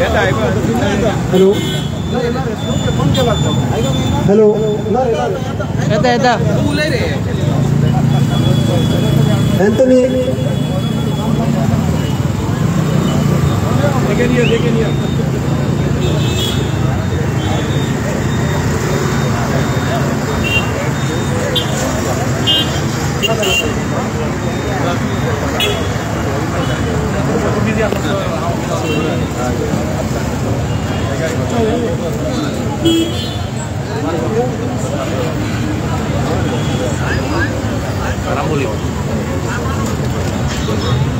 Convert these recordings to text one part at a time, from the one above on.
Hello hello येता Anthony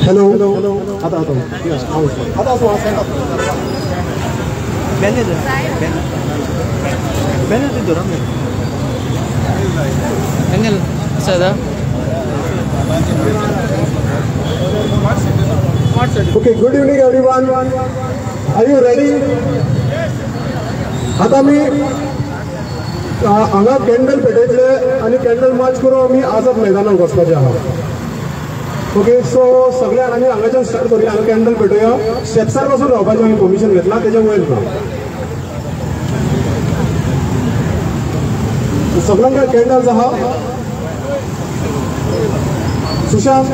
hello आता Daniel sada okay good evening everyone are you ready आता मी हांगा कॅन्डल पेटयतले आणि कॅन्डल मार्च करून आमी आझाद मैदानाक वचपाचे आहा ओके सो सगळ्या आमी हांगाच्यान स्टार्ट करूया हांगा कॅन्डल पेटोया स्टेप्सार पासून रावपाचें आमी परमिशन घेतला तेच्या वयर ना सगळ्यांक कॅन्डल्स आहा सुशांत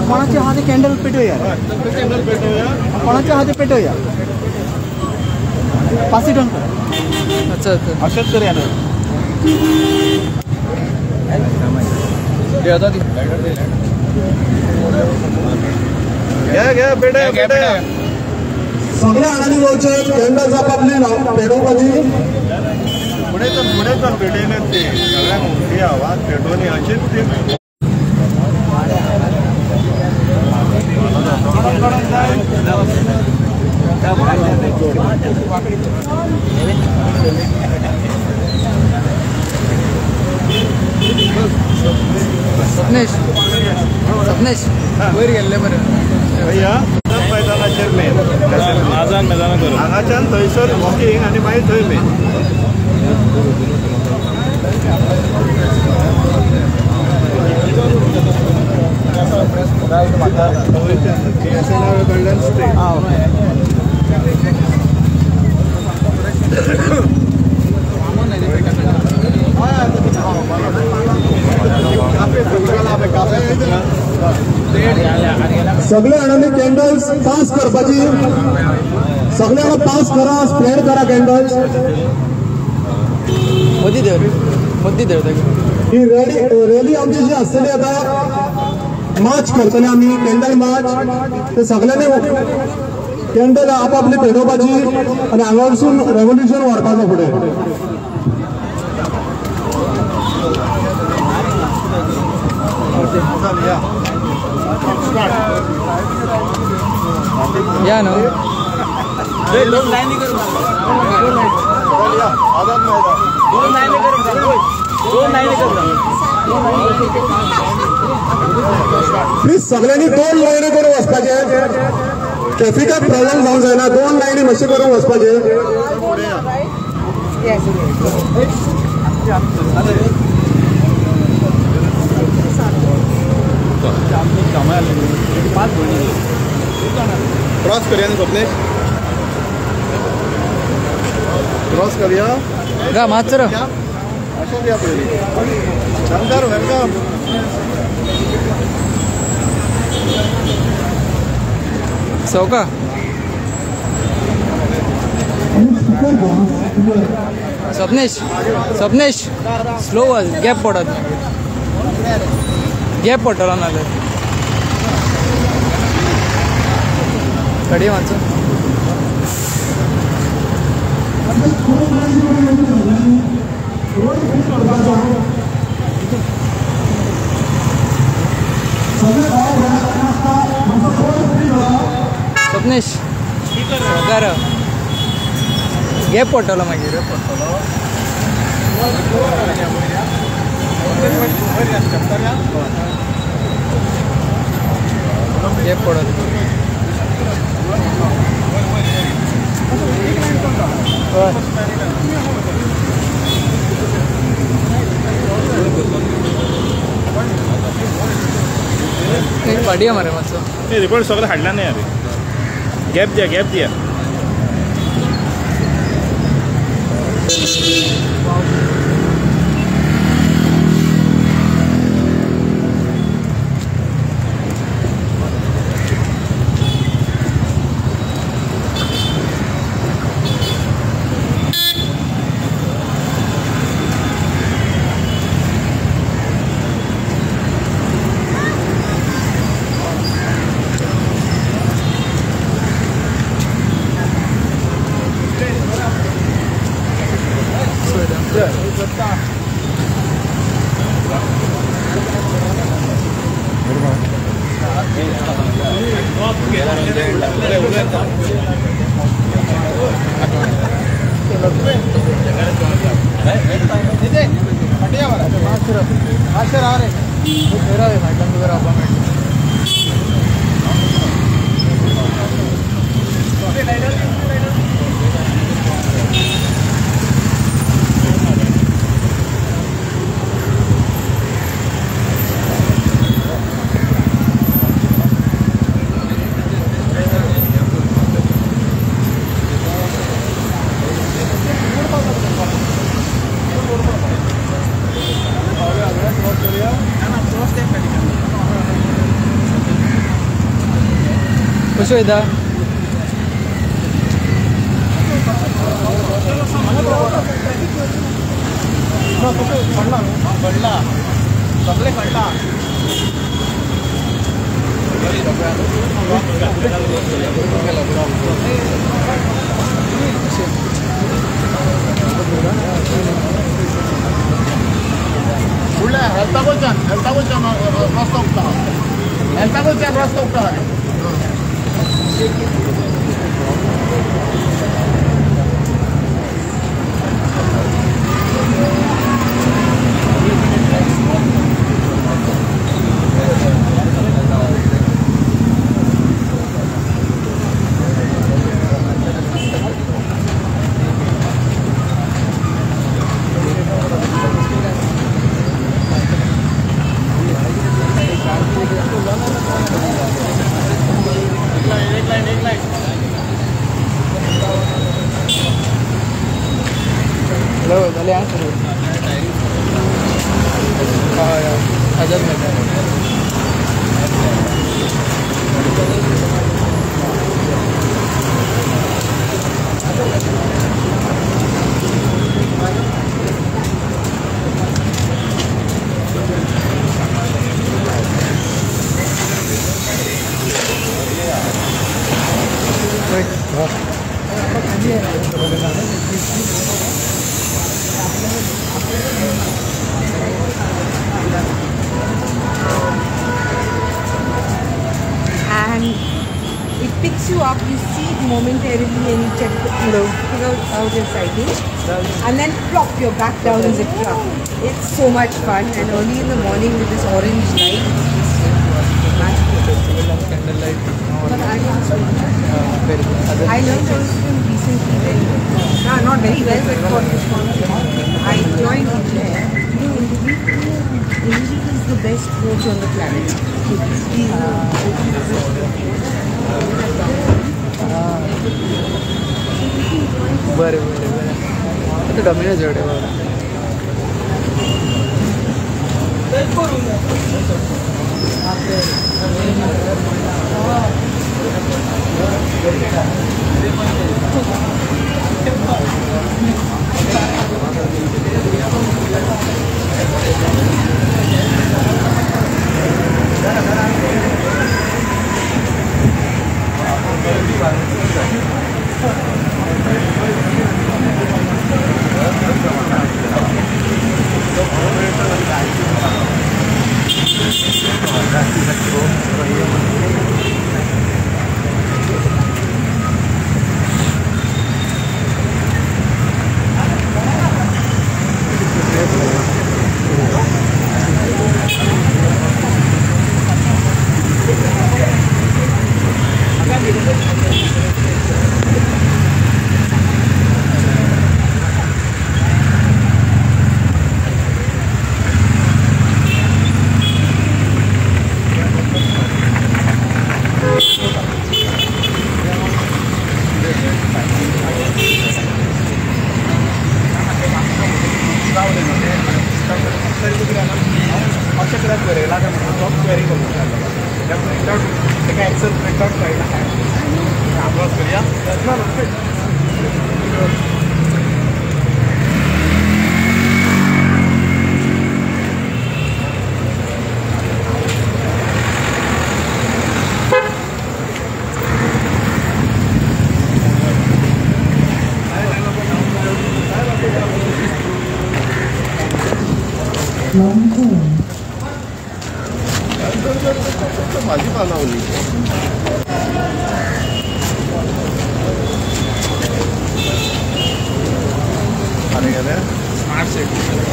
कोणाच्या हाती कॅन्डल पेटवूया कोणाच्या हाती पेटवूया पाच सीट अच्छा अशाच करूया ना घ्या पेटया सगळ्या आनंदी गोचे कॅन्डल्स आपापली पेटोवपाची पुढे तर पेटयले ते सगळ्यांक मोठी आवाज पेटोवनी अशीच ती सपनेश वयर गेल्ले बरें भैया मैदानाचेर मेन आझाद मैदानाक करून हांगाच्यान थंयसर वॉकिंग आनी मागीर थंय मेन सगळे आनंदी कॅन्डल्स पास करपाची सगळ्यांना पास करा स्प्रेड करा कॅन्डल्स मदी देव ही रॅली आमची जी आसतली आता मार्च करतले आमी कॅन्डल मार्च ते सगळ्यांनी कॅन्डल आपापली पेटोवपाची आणि हांगा वचून रेव्होल्युशन व्हरपाचो फुडें या नो दोन लाईनी करून प्लीज सगळ्यांनी 2 लाईनी करून वचपाचे ट्रॅफिकाक प्रॉब्लेम जावंक जायना 2 लाईनी मातशे करून वचपाचे क्रॉस करूया न्ही स्वप्नेश क्रॉस करूया गा मात्र अशें या पयलीं शानदार वेलकम सौका स्वप्नेश स्लो वच गॅप पडत गॅप पडटलो नाल्यार कडी मातसो स्वप्नेश सौकार गॅप पडटलो मागीर गॅप पडत काडया मरे मातसो. नाही रिपोर्ट सगळं हाडला नाही अरे. गॅप द्या. कशें वयता? Hello, dali ang suru. Ajat Mehta. And it picks you up, you see it momentarily and you check figure out your sighting and then plop, you're back down in the truck. It's so much fun and early in the morning with this orange light, it's magical. Candlelight. But I learned how to swim recently very well. Not very well, but for this one. I joined India. India is the best coach on the planet. He's बरे आता Domino's जोडे बाबा करेला का soft query करून त्या printout ते काय एक्सेल प्रिंटआउट करायला काय अभ्यास करूया माझी पालावली आणि गेल्या smart city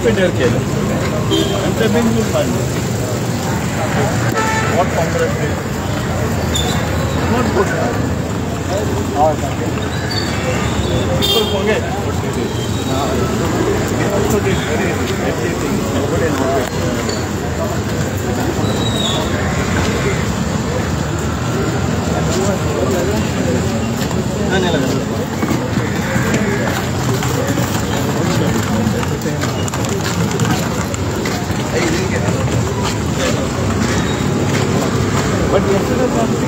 Peter Keller. And the Bengal Fund. What Congress did? Not good. People forget what they did. They also did very everything. Nobody knows. But yesterday was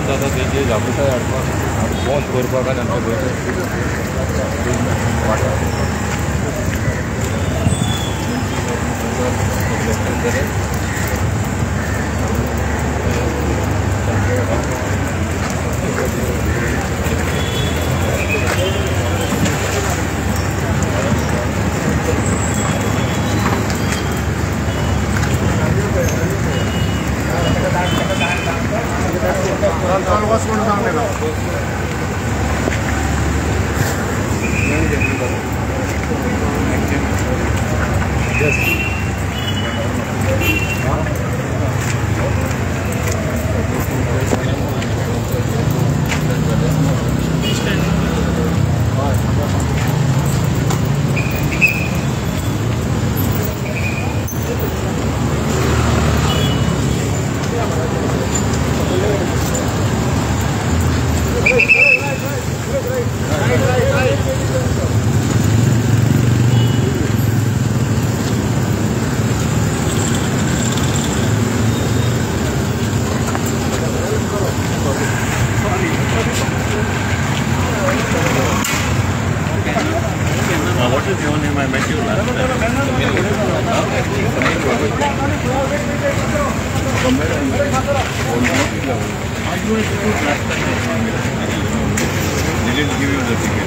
दादा ते जागृत आहे फोन करपाक I met you last time. They didn't give you the ticket.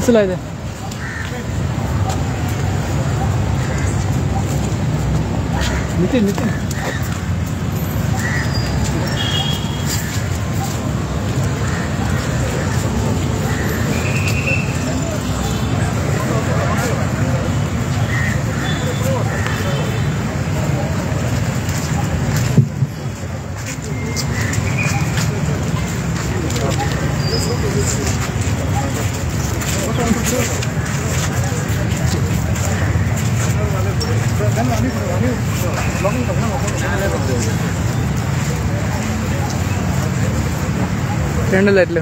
चला दे Nitin Nitin candle light ले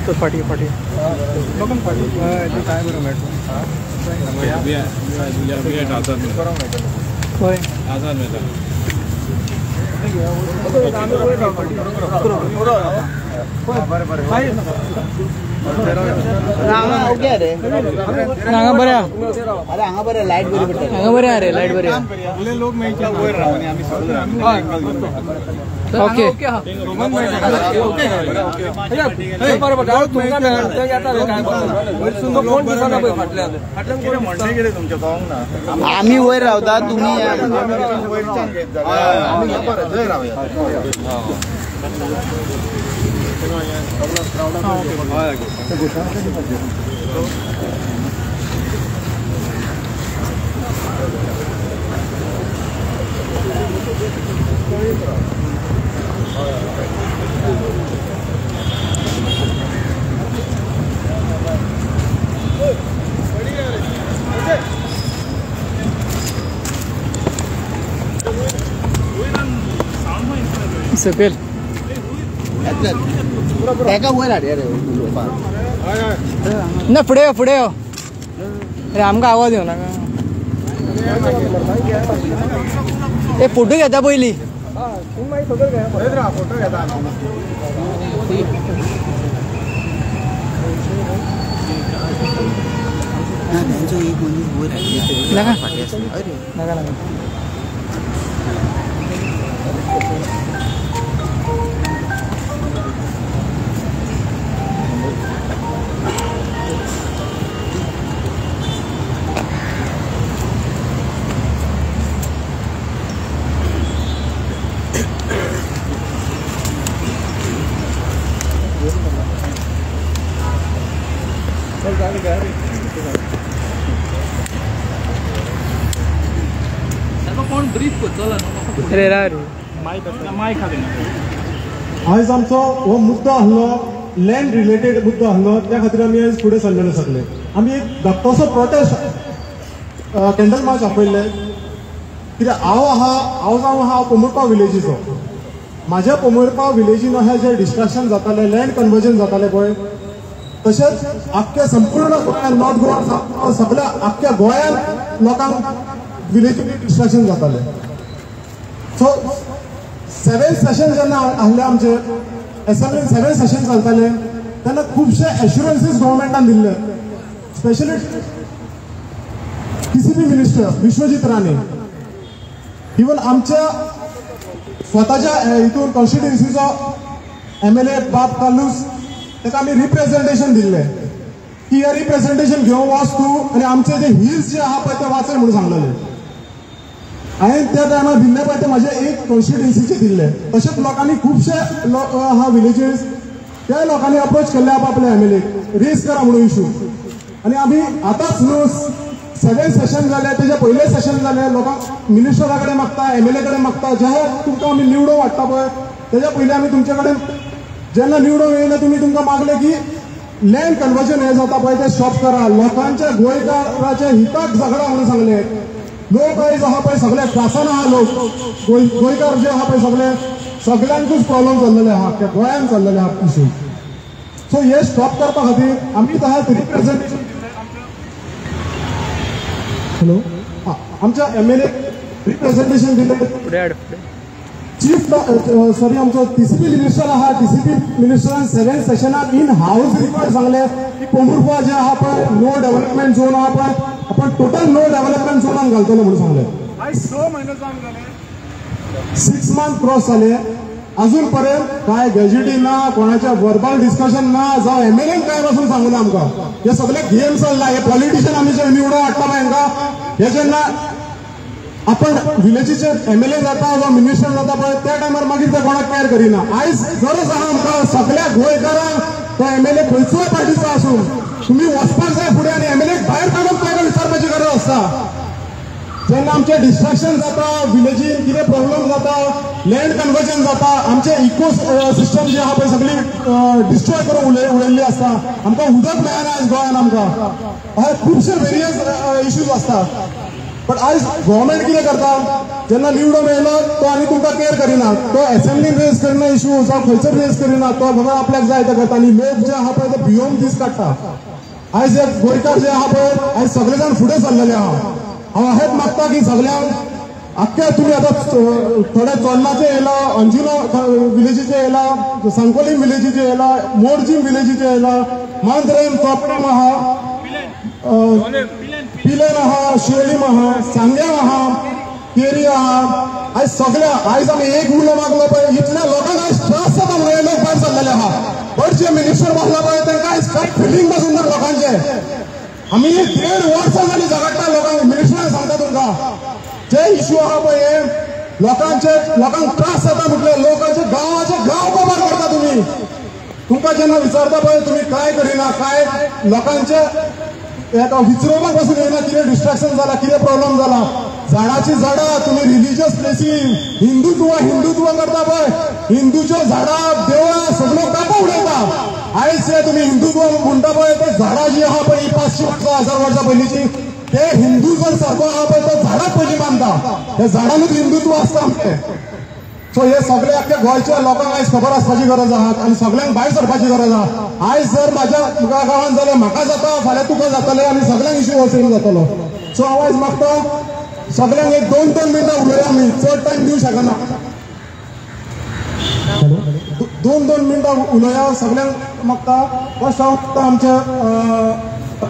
तो पाठी पाठी काय बरं मॅट होय आझाद मैदान हांगा बऱ्या अरे हांगा बऱ्या लाईट बरी पडटा हांगा बऱ्या रे लाईट बरी आपले लोक मेळचे वयर रावनी आमी okay okay Roman okay okay बरोबर गाव तुमका ते येता रे काय वयर सुंदर कोण दिसना पय फाटल्यान किती म्हणते किती तुमच्या पावंक ना आमी वयर रावता तुम्ही वयरच्यान घेत जा आमी बरं जय रावया सपेल ना पुढे हो पुढे हो अरे आमका आवाज येऊ नका ए फोटो घेता पयली नका नका नका कौन ब्रीफ को चला अरे रा रे आयज आमचो हो मुद्दो आहलो लँड रिलेटेड मुद्दो आहलो, त्या खातीर आमी आयज फुडें सरलेले सगळे. आमी एक धाकटोसो प्रोटेस्ट कॅन्डल मार्च आपयल्ले, कित्याक हांव जावन आहा पोमुरपाव विलेजीचो. म्हाज्या पोमुरपाव विलेजीन अशें जे डिस्ट्रक्शन जाताले, लँड कन्वर्जन जाताले पळय, तशेंच आख्ख्या संपूर्ण गोंयान, नॉर्थ गोवा सगळ्या आख्ख्या गोंयान लोकांक विलेजी डिस्ट्रक्शन जाताले. सो 7 सेशन जेन्ना आहले आमचे एसेंब्लीन 7 सेशन चलताले तेन्ना खुबशे एश्युरन्सीस गव्हर्मेंटान दिल्ले, specially TCP minister Vishwajit Rane, even आमच्या स्वताच्या हितून कॉन्स्टिट्युएन्सीचो MLA बाब कालूस, ताका आमी रिप्रेझेंटेशन दिल्लें की हे रिप्रेझेंटेशन घेवन वच तूं आनी आमचे जे हिल्स जे आहा पळय ते वाचय म्हणून सांगलेले. हांवें त्या टायमार दिल्ले पळय ते म्हाजे एक कॉन्स्टिट्युएन्सीचे दिल्ले. तशेंच लोकांनी खुबशे लोक आहा विलेजीस, त्या लोकांनी अप्रोच केल्ले आपले MLA रेज करा म्हणून इशू. आनी आमी आतांच न्हू 7 सेशन जाले, तेजे पयले सेशन जाले, लोकांक मिनिस्टरा कडेन मागता, MLA कडेन मागता, जे तुमकां आमी निवडून वाडटा पळय तेज्या पयलीं आमी तुमचे कडेन जेन्ना निवडून येयले तुमकां मागले की लँड कन्वर्जन हे जाता पळय ते स्टॉप करा, लोकांच्या गोंयकाराच्या हिताक झगडा म्हणून सांगले. लोक आयज आहा पळय सगळे त्रासान आहा, लोक गोंयकार जे आहा पळय सगळ्यांकूच प्रॉब्लेम चल्लेले आहा, त्या गोंयान चल्लेले आहा इशू. सो हे स्टॉप करपा खातीर आमी तशें रिप्रेझेंटेशन आमच्या MLA रिप्रेझेंटेशन दिले. चीफ सॉरी आमचो TCP मिनिस्टर आहा, TCP मिनिस्टरान 7 सेशनाक इन हाऊस रिपोर्ट सांगले की पोमुरपाव जे आहा पळय नो डेव्हलपमेंट झोन आहा पळय आपण टोटल नो डेव्हलपमेंट झोनान घालतलो म्हणून सांगले. 6 मंथ क्रॉस जाले, अजून पर्यंत काय गॅजेटी ना, कोणाच्या वर्बल डिस्कशन ना, जावं MLA काय पासून सांगले आमकां. हे सगळे गेम चल्ला, हे पॉलिटिशियन आमी जे निवडून हाडटा पळय हांकां, हे जेन्ना आपण विलेजीचे MLA जाता वा मिनिस्टर जाता पळय त्या टायमार मागीर ते कोणाक केअर करिना. आयज गरज आहा आमकां सगळ्या गोंयकारांक तो MLA खंयचोय पार्टीचो आसूं तुम्ही वचपाक जाय फुडें आनी MLA भायर काडून ताका विचारपाची गरज आसता. जेन्ना आमचे डिस्ट्रक्शन जाता, विलेजीन कितें प्रॉब्लेम जाता, लँड कन्वर्जन जाता, आमचे इको सिस्टम जे आहा पळय सगळी डिस्ट्रॉय करून उडयल्ली आसता, आमकां उदक मेळना आयज गोंयान आमकां, अशे खुबशे वेरियस इश्यूज आसता. पण आयज गव्हर्मेंट कितें करता, जेन्ना निवडून येयलो तो आनी तुमकां केअर करिना, तो असेंब्लीन रेज करिना इशू, जावं खंयसर रेज करिना, तो फकत आपल्याक जाय ते करता आनी लोक जे आहा पळय ते भिवून दीस काडटा. आयज हे गोंयकार जे आहा पळय आयज सगळे जाण फुडें सरलेले आहा. हांव हेच मागता की सगळ्यांक आख्ख्या तुमी आतां थोडे चोडणाचे येयला, अंजुना विलेजीचे येयला, सांकोली विलेजीचे येयला, मोरजीम विलेजीचे येयला, मांद्रेम चोपडेम आहा, पिलेन आहा, शिवलीम आहा, सांग्याम आहा, केरी आहा. आयज सगळ्या आयज आमी एक उलो मागलो पळय इतल्या लोकांक आयज त्रास जाता म्हणून हे लोक भायर सरलेले आहा. बट जे मिनिस्टर बसला पळय तांकां आयज कांय फिलींग पासून ना लोकांचे. आमी 1.5 वर्सां जाली झगडटा लोकांक, मिनिस्टरान सांगता तुमकां जे इशू आहा पळय हे लोकांक त्रास जाता म्हटले, लोकांचे गांवाचे गांव कवर करता तुम्ही. तुमकां जेन्ना विचारता पळय तुमी काय करिना, काय लोकांचे विचारपाक पासून येयना कितें डिस्ट्रक्शन जाला, कितें प्रॉब्लेम जाला. झाडाची झाडां तुम्ही रिलिजियस प्लेसीस हिंदुत्व करता पळय, हिंदूच्यो झाडां देवळां सगळं कापा उडयता. आयज जे तुम्ही हिंदुत्व म्हणटा पळय ते झाडां जी आहा पळय 500 वर्सां 1000 वर्सां पयलींची, ते हिंदू जर सारको आहा पळय तो झाडाक पयलीं मानता, त्या झाडांनूच हिंदुत्व आसता आमचें. सो हे सगळे आख्ख्या गोंयच्या लोकांक आयज खबर आसपाची गरज आहा आनी सगळ्यांक भायर सरपाची गरज आहा. आयज जर म्हाज्या गांवांत जालें म्हाका जाता, फाल्यां तुका जातलें आनी सगळ्यांक इशू हो सेम जातलो. सो हांव आयज मागता सगळ्यांक एक 2-2 मिनटां उलया, आमी चड टायम दिवंक शकना. 2-2 मिनटां उलया सगळ्यांक मागता. फर्स्ट हांव मागता आमचे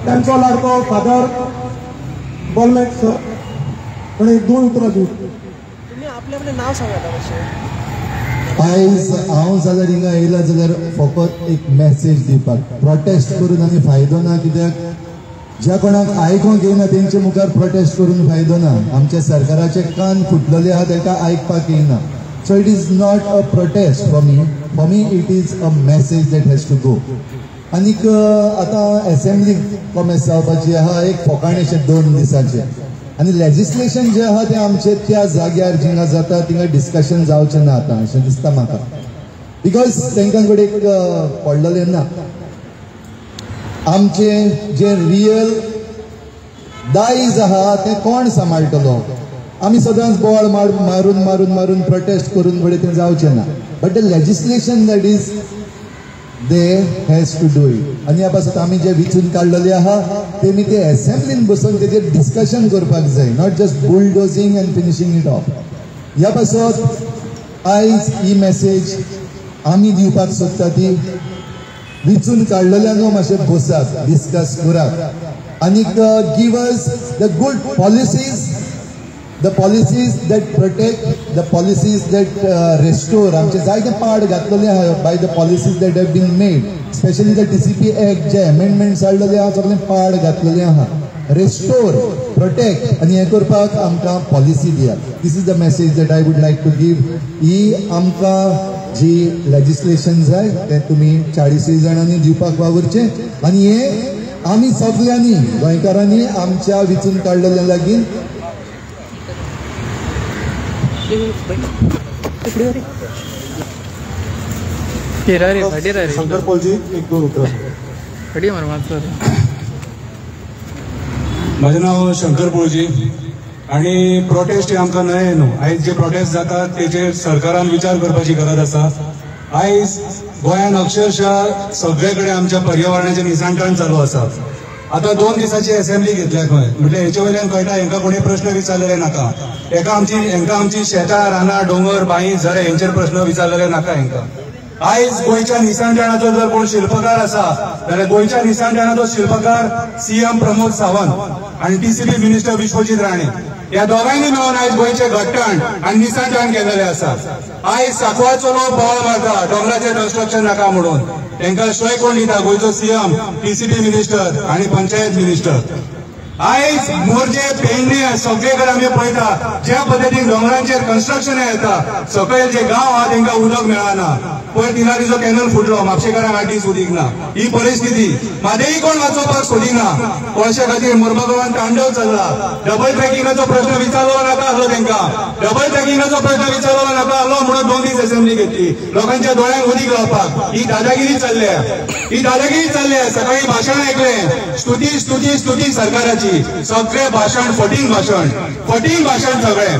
तांचो लाडको फादर बोलमेक सर पण 1-2 उतरां दिवं. आपले नाव सांगात. आयज हांव जाल्यार हिंगा येयला जाल्यार फकत एक मेसेज दिवपाक. प्रोटेस्ट करून आनी फायदो ना, कित्याक ज्या कोणाक आयकूंक येना तेंचे मुखार प्रोटेस्ट करून फायदो ना. आमच्या सरकाराचे कान फुटलेले आहा ताका आयकपाक येना. So it is not a protest for me it is a message that has to go. आनीक आतां असेंब्ली कॉमेस जावपाची आहा एक फोकाणेशे 2 दिसाचे आनी लेजिस्लेशन जे आहा ते आमचे त्या जाग्यार जिंगा जाता थिंगा डिस्कशन जावचें ना आतां अशें दिसता म्हाका बिकॉज तांकां कडेन पडलेलें ना आमचे जे रियल दायज आहा ते कोण सांबाळटलो आमी सदांच बोवाळ मारून मारून मारून प्रोटेस्ट करून फुडें तें जावचें ना but the legislation that is they has to do it आनी ह्या पासत आमी जे विचून काडलेले आहा तेमी ते असेंब्लीन बसून तेजेर डिस्कशन करपाक जाय not just bulldozing and finishing it of ह्या पासत आयज ही मेसेज आमी दिवपाक सोदता ती विचून काडलेल्यांक मातशें बसात डिस्कस करात आनी give us the good policies the policies that protect, the policies that restore. आमचे जायते पाड घातलेले आहा by the policies that have been made, especially the TCP Act जे amendments हाडलेले आहा सगळे पाड घातलेले आहा. Restore, protect आणि हे करपाक आमकां पॉलिसी दियात. This is the message that I would like to give. ही आमकां जी लेजिस्लेशन जाय ते तुम्ही 40 जाणांनी दिवपाक वावरचे आणि हे आमी सगळ्यांनी गोंयकारांनी आमच्या विचून काडलेल्या लागीं शंकर पॉलजी एक दोन उतर माझं नाव शंकर पॉलजी आणि प्रोटेस्ट हे आमकां नये न्हू आयज जे प्रोटेस्ट जाता तेचेर सरकारान विचार करपाची गरज आसा आयज गोंयान अक्षरशः सगळे कडेन आमच्या पर्यावरणाचें निसाणटण चालू आसा आता 2 दिसाची असेंब्ली घेतल्या खंय म्हटल्यार हेचे वयल्यान कळटा हेंका कोणी प्रश्न विचारलेले नाका हेंका आमची शेतां रानां डोंगर बांय झरे हेंचेर प्रश्न विचारलेले नाका हेंका आयज गोंयच्या निसाणटणाचो जर कोण शिल्पकार आसा जाल्यार गोंयच्या निसाणटणाचो शिल्पकार सीएम प्रमोद सावंत आणि टीसीपी मिनिस्टर विश्वजीत राणे ह्या दोगांनी मेळून आयज गोंयचे घट्टण आनी निसाणटण केलेले आसा आयज सांकवाळचो लोक बोवाळ मारता डोंगराचें कन्स्ट्रक्शन नाका म्हणून तांकां श्रय कोण दिता गोंयचो सीएम टीसीपी मिनिस्टर आणि पंचायत मिनिस्टर आयज मोर्जे पेडणे सगळे कडेन आमी पळयता ज्या पद्दतीन डोंगरांचेर कन्स्ट्रक्शन येता सकयल जे गांव आहा तांकां उदक मेळना पयर तिनारीचो कॅनल फुटलो म्हापशेकारांक आटीस उदीक ना ही परिस्थिती मादेय कोण वाचोवपाक सोदिना कोळशे खातीर मुर्मगांवान तांडव चल्ला डबल ट्रॅकिंगाचो प्रश्न विचारलो नाका आसलो तांकां डबल ट्रॅकिंगाचो प्रश्न विचारलो नाका आसलो म्हणून 2 दीस असेंब्ली घेतली लोकांच्या दोळ्यांक उदीक लावपाक ही दादागिरी चल्ल्या सकाळी भाशण ऐकलें स्तुती स्तुती स्तुती सरकाराची सगळे भाषण फटींग भाषण सगळे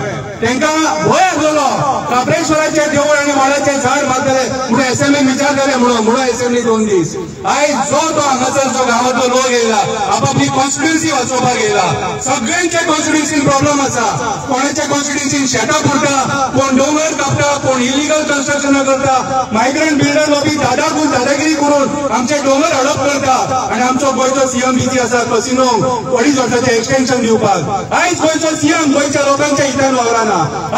तांकां भंय आसलो काप्रेश्वराचे देवूळ आनी वाड्याचे झाड मारतले म्हणून असेंब्लीन विचार केले म्हणून असेंब्ली 2 दीस आयज जो तो हांगासर जो गांवांतलो लोक येयला आपापली कॉन्स्टिट्युएन्सी वाचोवपाक येयला सगळ्यांचे कॉन्स्टिट्युएन्सीन प्रॉब्लेम आसा कोणाच्या कॉन्स्टिट्युएन्सीन शेतां पुरता कोण डोंगर कापता कोण इलिगल कन्स्ट्रक्शन करता मायग्रंट बिल्डर लॉबी दादागिरी करून आमचे डोंगर हडप करता आनी आमचो गोंयचो सीएम बिजी आसा कसिनो 2.5 वर्साचें एक्सटेन्शन दिवपाक आयज गोंयचो सीएम गोंयच्या लोकांच्या हितान वावरना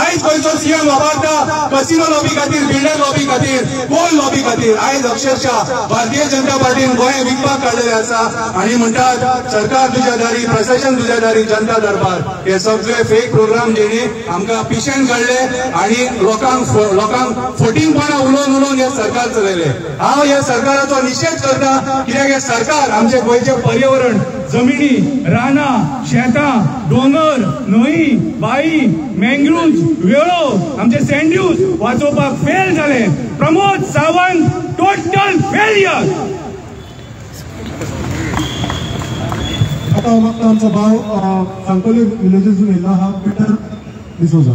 आयज गोंयचो सीएम वापरता कसिनो लॉबी खातीर बिल्डर लॉबी खातीर कोल लॉबी खातीर आयज अक्षरशः भारतीय जनता पार्टीन गोंय विकपाक काडलेले आसा आनी म्हणटात सरकार तुज्या दारी प्रशासन तुज्या दारी जनता दरबार हे सगळे फेक प्रोग्राम जेणी आमकां पिशेण काडले आनी लोकांक फटींगपणां उलोवन हे सरकार चलयले हांव ह्या सरकाराचो निशेध करता कित्याक हे सरकार आमचे गोंयचे पर्यावरण जमिनी रानां शेतां डोंगर न्हंय बाई मँग्रुव्ज वेळो आमचे सँड्यूज वाचोवपाक फेल जाले प्रमोद सावंत टोटल फेलियर आता आमचा भाव सांकोली विलेजेसून येयला हा पीटर डिसोजा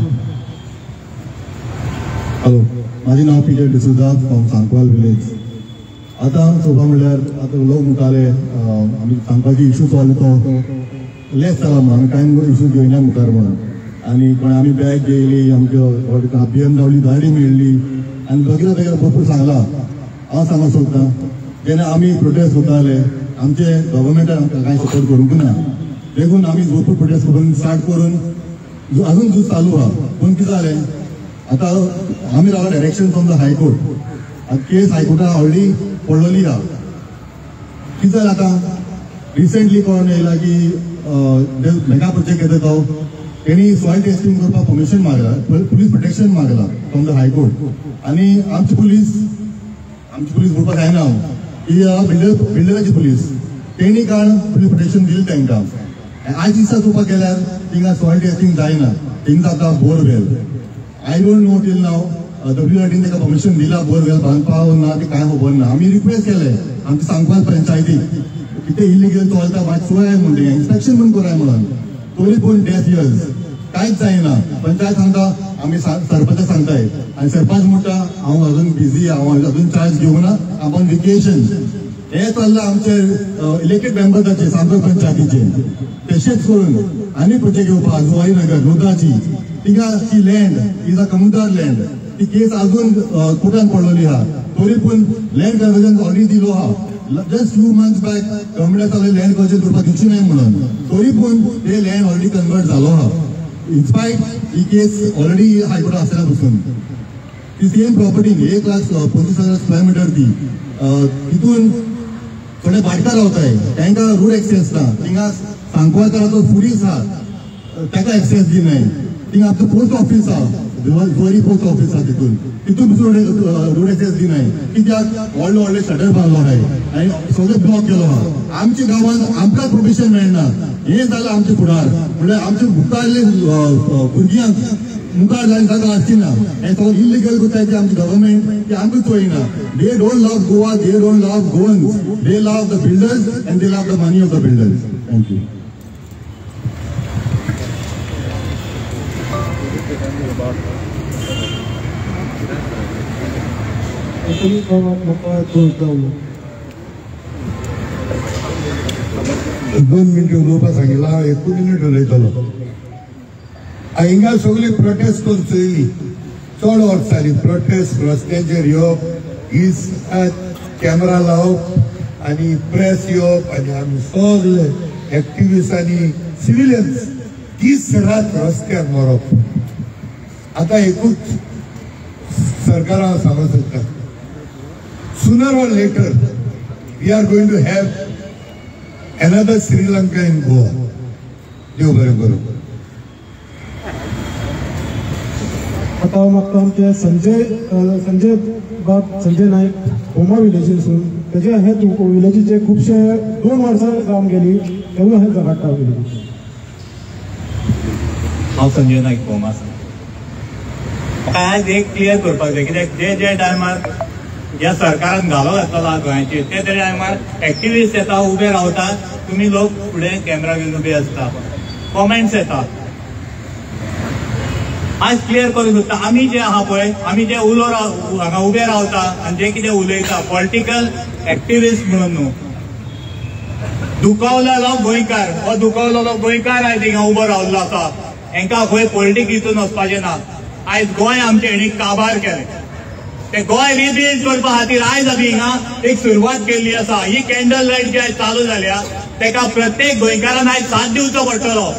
हॅलो माझे नाव Peter D'Souza from Sancoale village आता सोपा म्हणल्यार आता लोक मुखारे आमी सांगपाची इशू सॉल्व तो लेस जाला म्हणून आमी कांय इशू घेयना मुखार म्हणून आनी कोण आमी बॅग घेयली आमकां BMW गाडी मेळ्ळी आनी वगैरे भरपूर सांगला हांव सांगूंक सोदतां जेन्ना आमी प्रोटेस्ट करताले आमचे गव्हर्मेंटान आमकां कांय सपोर्ट करूंक ना देखून आमी भरपूर प्रोटेस्ट करून स्टार्ट करून अजून दीस चालू आहा पूण कितें जालें आतां आमी रावला direction from the high court case हायकोर्टान ऑलरेडी पडलेली आहा कितें जालें आतां रिसेंटली कोण येयला की मेगा प्रोजेक्ट येता तो तेणी सॉयल टेस्टिंग करपाक परमिशन मागला पुलीस प्रोटेक्शन मागला फ्रॉम द हायकोर्ट आनी आमची पुलीस बोलपाक जायना हांव ही बिल्डराची पुलीस तेणी कारण पुलीस प्रोटेक्शन दिलें तांकां आयज दिसा चोवपाक गेल्यार थिंगा सॉइल टेस्टिंग जायना, थिंग जाता borewell. I don't know till now WRDन ताका परमिशन दिला बोरवेल बांदपा ना ते काय खबर ना. आमी रिक्वेस्ट केले आमचे सांगपाक पंचायतीक कितें इलिगल चलता मातशें चोय म्हणून इन्स्पेक्शन म्हूण कराय म्हणून. तरी पूण डेथ इयर्स कांयच जायना. पंचायत सांगता आमी सरपंच सांगताय आनी सरपंच म्हणटा हांव अजून बिझी, हांव अजून चार्ज घेवना, आपण वेकेशन. हे चल्लां आमचे इलेक्टेड मेंबर्साचे सांगोळ पंचायतीचे. तशेंच करून आनी प्रोजेक्ट घेवपा जुवारीनगर रुद्राची तिंगा ती लँड इज अ कम्युनिटार लँड. ती केस अजून कोर्टान पडलेली आहा. तरी पूण लँड कन्वर्जन ऑलरेडी दिलो आहा. जस्ट फ्यू मंथ्स बॅक गव्हर्मेंटान लँड कन्वर्जन करपाक दिवची न्हय म्हणून. तरी पूण ते लँड ऑलरेडी कन्वर्ट जालो आहा. इन्स्पायट ही केस ऑलरेडी हायकोर्टात आसतना पसून ती सेम प्रॉपर्टी 1,25,000 स्क्वेअर मीटर ती तितून थोडे भाटकार रावताय तांकां रूड एक्सेस ना. थिंगा सांकवाळकाराचो फुडीस आहा ताका एक्सेस दिनाय. थिंगा आमचो पोस्ट ऑफिस आहा, जुवारी पोस्ट ऑफिस आहा, तितून रूड एक्सेस दिनाय. कित्याक व्हडले व्हडले शटर बांदलो आहाय आनी सगळे ब्लॉक केलो आहा. आमच्या गांवांत आमकांच परमिशन मेळना. हे जालां आमचे फुडार म्हणल्यार आमच्या मुखारले भुरग्यांक मुखार जायन जागा आसची ना. हे सगळं इलिगल करताय ते आमचे गव्हर्मेंट ते आमकां चोयना. They don't love Goa, they don't love Goans, they love the builders and they love the money of the builders. Thank you. दोन मिनिट उलोवपाक सांगितला, 1 मिनिट उलयतलो. हिंगा सगळी प्रोटेस्ट करून चोयली. चड वर्सांनी प्रोटेस्ट रस्त्यांचेर येवप, ही कॅमेरा लावप आनी प्रेस येवप आनी आमी सगळे एक्टिविस्ट आनी सिव्हिलियन्स दीस रात रस्त्यार मरप. आतां एकूच सरकारान हांव सांगूंक सोदता, sooner or later we are going to have another Sri Lanka in Goa. देव बरें करूं. आता हांव मागता आमचे संजय नायक होमा विलेजीसून तेजे हे विलेजीचे खुबशे 2 वर्सां जावन गेली तेवूय हे झगडटा विलेज. हांव संजय नायक होमा. म्हाका आज एक क्लियर करपाक जाय कित्याक जे टायमार ज्या सरकारान घालो घातला गोंयाचेर ते टायमार एक्टिविस्ट येता, उबे रावता, तुम्ही लोक फुडें कॅमेरा घेवन उबे आसता, कॉमेंट्स येता. आज क्लियर करूंक सोदता आमी जे आहा पळय, आमी जे हांगा उबे रावता आनी जे कितें उलयता पॉलिटिकल एक्टिविस्ट म्हणून न्हू, दुखावलेलो गोंयकार हो दुखावलेलो गोंयकार आयज हिंगा उबो रावल्लो आसा. हांकां खंय पॉलिटिक्स हितून वचपाचें ना. आयज गोंय आमचे हेणी काबार केलें. ते गोंय रिबिल्ड करपा खातीर आयज आमी हिंगा एक सुरवात केल्ली आसा. ही कॅन्डल लायट जी आयज चालू जाल्या तेका प्रत्येक गोंयकारान आयज साथ दिवचो पडटलो.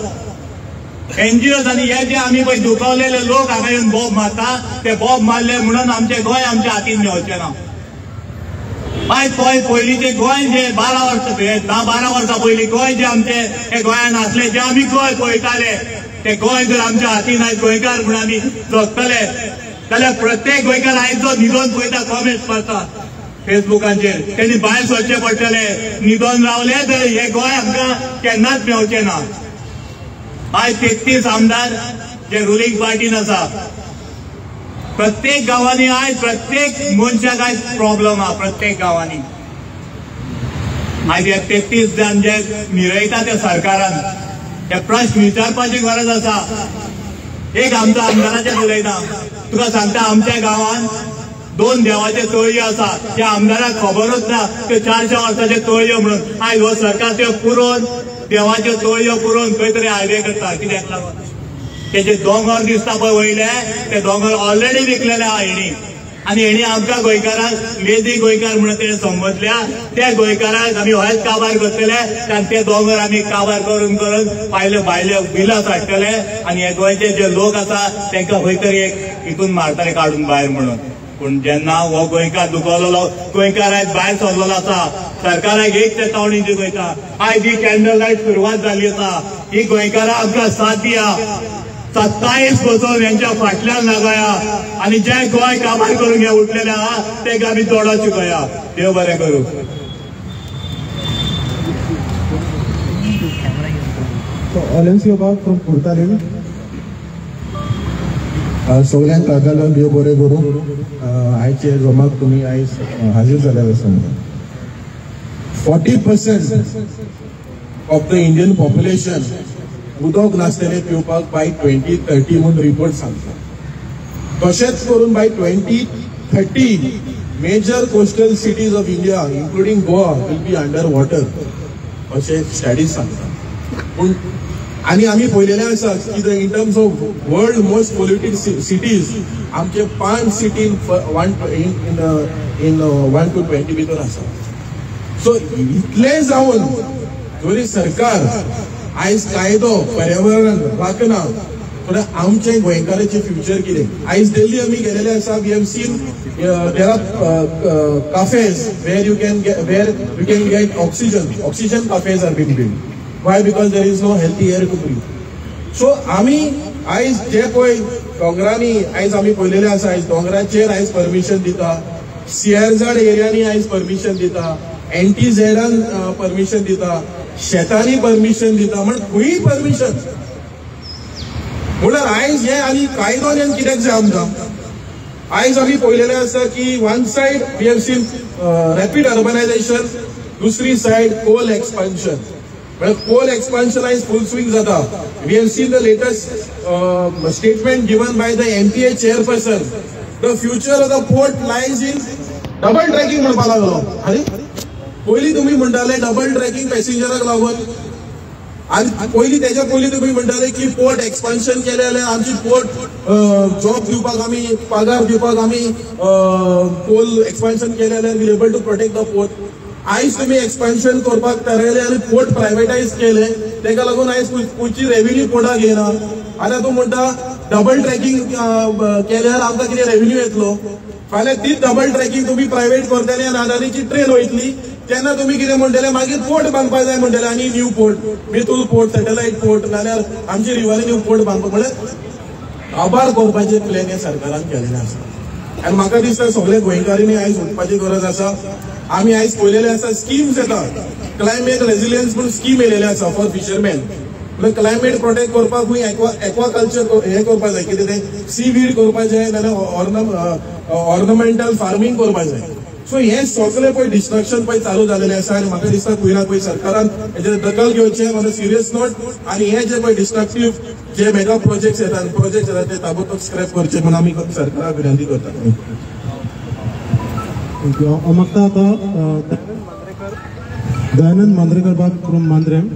एनजीओज आनी हे जे आमी पळय दुखावलेले लोक हांगा येवन बॉब मारता ते बॉब मारले म्हणून आमचे गोंय आमच्या हातीन मेळचें ना. आयज पयलींचे गोंय जे 10-12 वर्सां पयलीं गोंय जे आमचे हे गोंयान आसले, जे आमी गोंय पळयताले, ते गोंय जर आमच्या हातीन आयज गोंयकार म्हणून आमी जगतले जाल्यार प्रत्येक गोंयकार आयज जो न्हिदोन पळयता, कॉमेंट्स करता फेसबुकाचेर, तेणी भायर सरचें पडटले. न्हिदोन रावले तर हे गोंय आमकां केन्नाच मेळचें ना. आयज 33 आमदार जे रुलींग पार्टीन आसा, प्रत्येक गांवांनी आयज प्रत्येक मनशाक आयज प्रॉब्लेम आहा. प्रत्येक गांवांनी आयज हे 33 जाण जे मिरयता त्या सरकारान हे प्रश्न विचारपाची गरज आसा. एक आमचो आमदाराचेर उलयता, तुका सांगता आमच्या गांवांत 2 देवाचे तळयो आसा. त्या आमदाराक खबरूच ना त्यो 400 वर्साचे तळयो म्हणून. आयज हो सरकार त्यो पुरोवन देवाच्यो तळयो पुरोवन खंय तरी हायवे करता. कित्याक लागून तेजे दोंगर दिसता पळय वयले, ते दोंगर ऑलरेडी विकलेले आहा हेणी. आनी हेणी आमकां गोंयकारांक लेजी गोंयकार म्हणून ते समजल्या. त्या गोंयकारांक आमी होच काबार करतले आनी ते दोंगर आमी काबार करून भायले बिलां हाडटले आनी हे गोंयचे जे लोक आसा तांकां खंय तरी एक हितून मारतले काडून भायर म्हणून. पूण जेन्ना हो गोंयकार दुखवलेलो गोंयकार आयज भायर सरलेलो आसा, सरकाराक एक चेतावणी दिवंक वयता. आयज ही कॅन्डल लायट सुरवात जाल्ली आसा. ही गोंयकारां आमकां साथ दिया. 27 बसून यांच्या फाटल्यान लागाया आणि जे गोंय काबार करून हे उठलेले आहा ते आमी तोडो चुकया. देव बरें करूं. Olencio Bab from Kurtalim. सगळ्यांक काकाला देव बरें करूं. आयचे जमाक तुमी आयज हाजीर जाल्यार आसा. 40% of the Indian population उदक नासतलें पिवपाक by 2030 म्हणून रिपोर्ट सांगता. तशेंच करून by 2030 major coastal cities of India including Goa will be under water अशें स्टडीज सांगता. आणि आम्ही पळयलेलें आसा की in terms of world most polluted cities आमचे 5 सिटी इन 1 to 20 भितर आसा. सो इतले जावन जरी सरकार आयज कायदो पर्यावरण राखना पण आमचे गोंयकारांचे फ्युचर कितें. आयज दिल्ली आमी गेलेले आसा. We have seen there are cafes where you can get oxygen cafes are being built. Why? Because there is no healthy air to breathe. So आमी आयज जे पळय दोंगरांनी आयज आमी पळयलेले आसा. आयज दोंगराचेर आयज परमिशन दिता. सियारझाड एरियांनी आयज परमिशन दिता. एंटीझेडान परमिशन दिता. शेतांनी परमिशन दिता. म्हण खंयी परमिशन म्हणल्यार आयज हे आनी कायदो नेम कित्याक जाय आमकां. आयज आमी पळयलेले आसा की one side we have seen rapid urbanization. दुसरी side coal expansion. Coal expansion is full swing zata. We have seen the latest statement given by the MPA chairperson. The future of the port lies in double tracking म्हणपा लागलो. अरे पयलीं तुम्ही म्हणटाले double tracking पॅसेंजराक लागून आणि त्याच्या पयलीं तुम्ही म्हणटाले की पोर्ट एक्सपान्शन केले जाल्यार आमची पोर्ट जॉब दिवपाक आमी पगार दिवपाक आमी कोल एक्सपान्शन केले जाल्यार we able to protect the port. आयज तुम्ही एक्सपान्शन करपाक थारायले आनी पोर्ट प्रायवेटायज केले. तेका लागून आयज खंयची रेव्हेन्यू पोर्टाक येना. आतां तूं म्हणटा डबल ट्रॅकिंग केल्यार आमकां कितें रेव्हेन्यू येतलो. फाल्यां तीच डबल ट्रॅकिंग तुम्ही प्रायवेट करतले आनी अदानीची ट्रेन वयतली तेन्ना तुम्ही कितें म्हणटले मागीर पोर्ट बांदपाक जाय म्हणटले आनी new port Betul port satellite port नाल्यार आमची रिव्हर न्यू पोर्ट बांदपाक म्हळ्यार काबार करपाचे प्लॅन हे सरकारान केलेले आसा. आनी म्हाका दिसता सगळे गोंयकारांनी आयज उठपाची गरज आसा. आम्ही आयज पळयलेले आसा स्किम्स येता. क्लायमेट रेजिलियन्स म्हणून स्कीम येयलेले आसा फॉर फिशरमॅन. म्हणजे क्लायमेट प्रोटेक्ट करपाक खंय एक्वाकल्चर हे करपाक जाय. कितें तें सी वीड करपाक जाय नाल्यार ऑर्नमेंटल फार्मिंग करपाक जाय. सो हे सगळे पळय डिस्ट्रक्शन पळय चालू जालेले आसा आनी म्हाका दिसता खंय ना खंय सरकारान हेजेर दखल घेवचें ऑन अ सिरियस नोट. आनी हे जे पळय डिस्ट्रक्टिव्ह जे मेगा प्रोजेक्ट्स येतात ते ताबडतोब स्क्रॅप करचे म्हणून आमी सरकाराक विनंती करतात. म्हाका आता दयानंद मांद्रेकर बाब फ्रॉम मांद्रेम.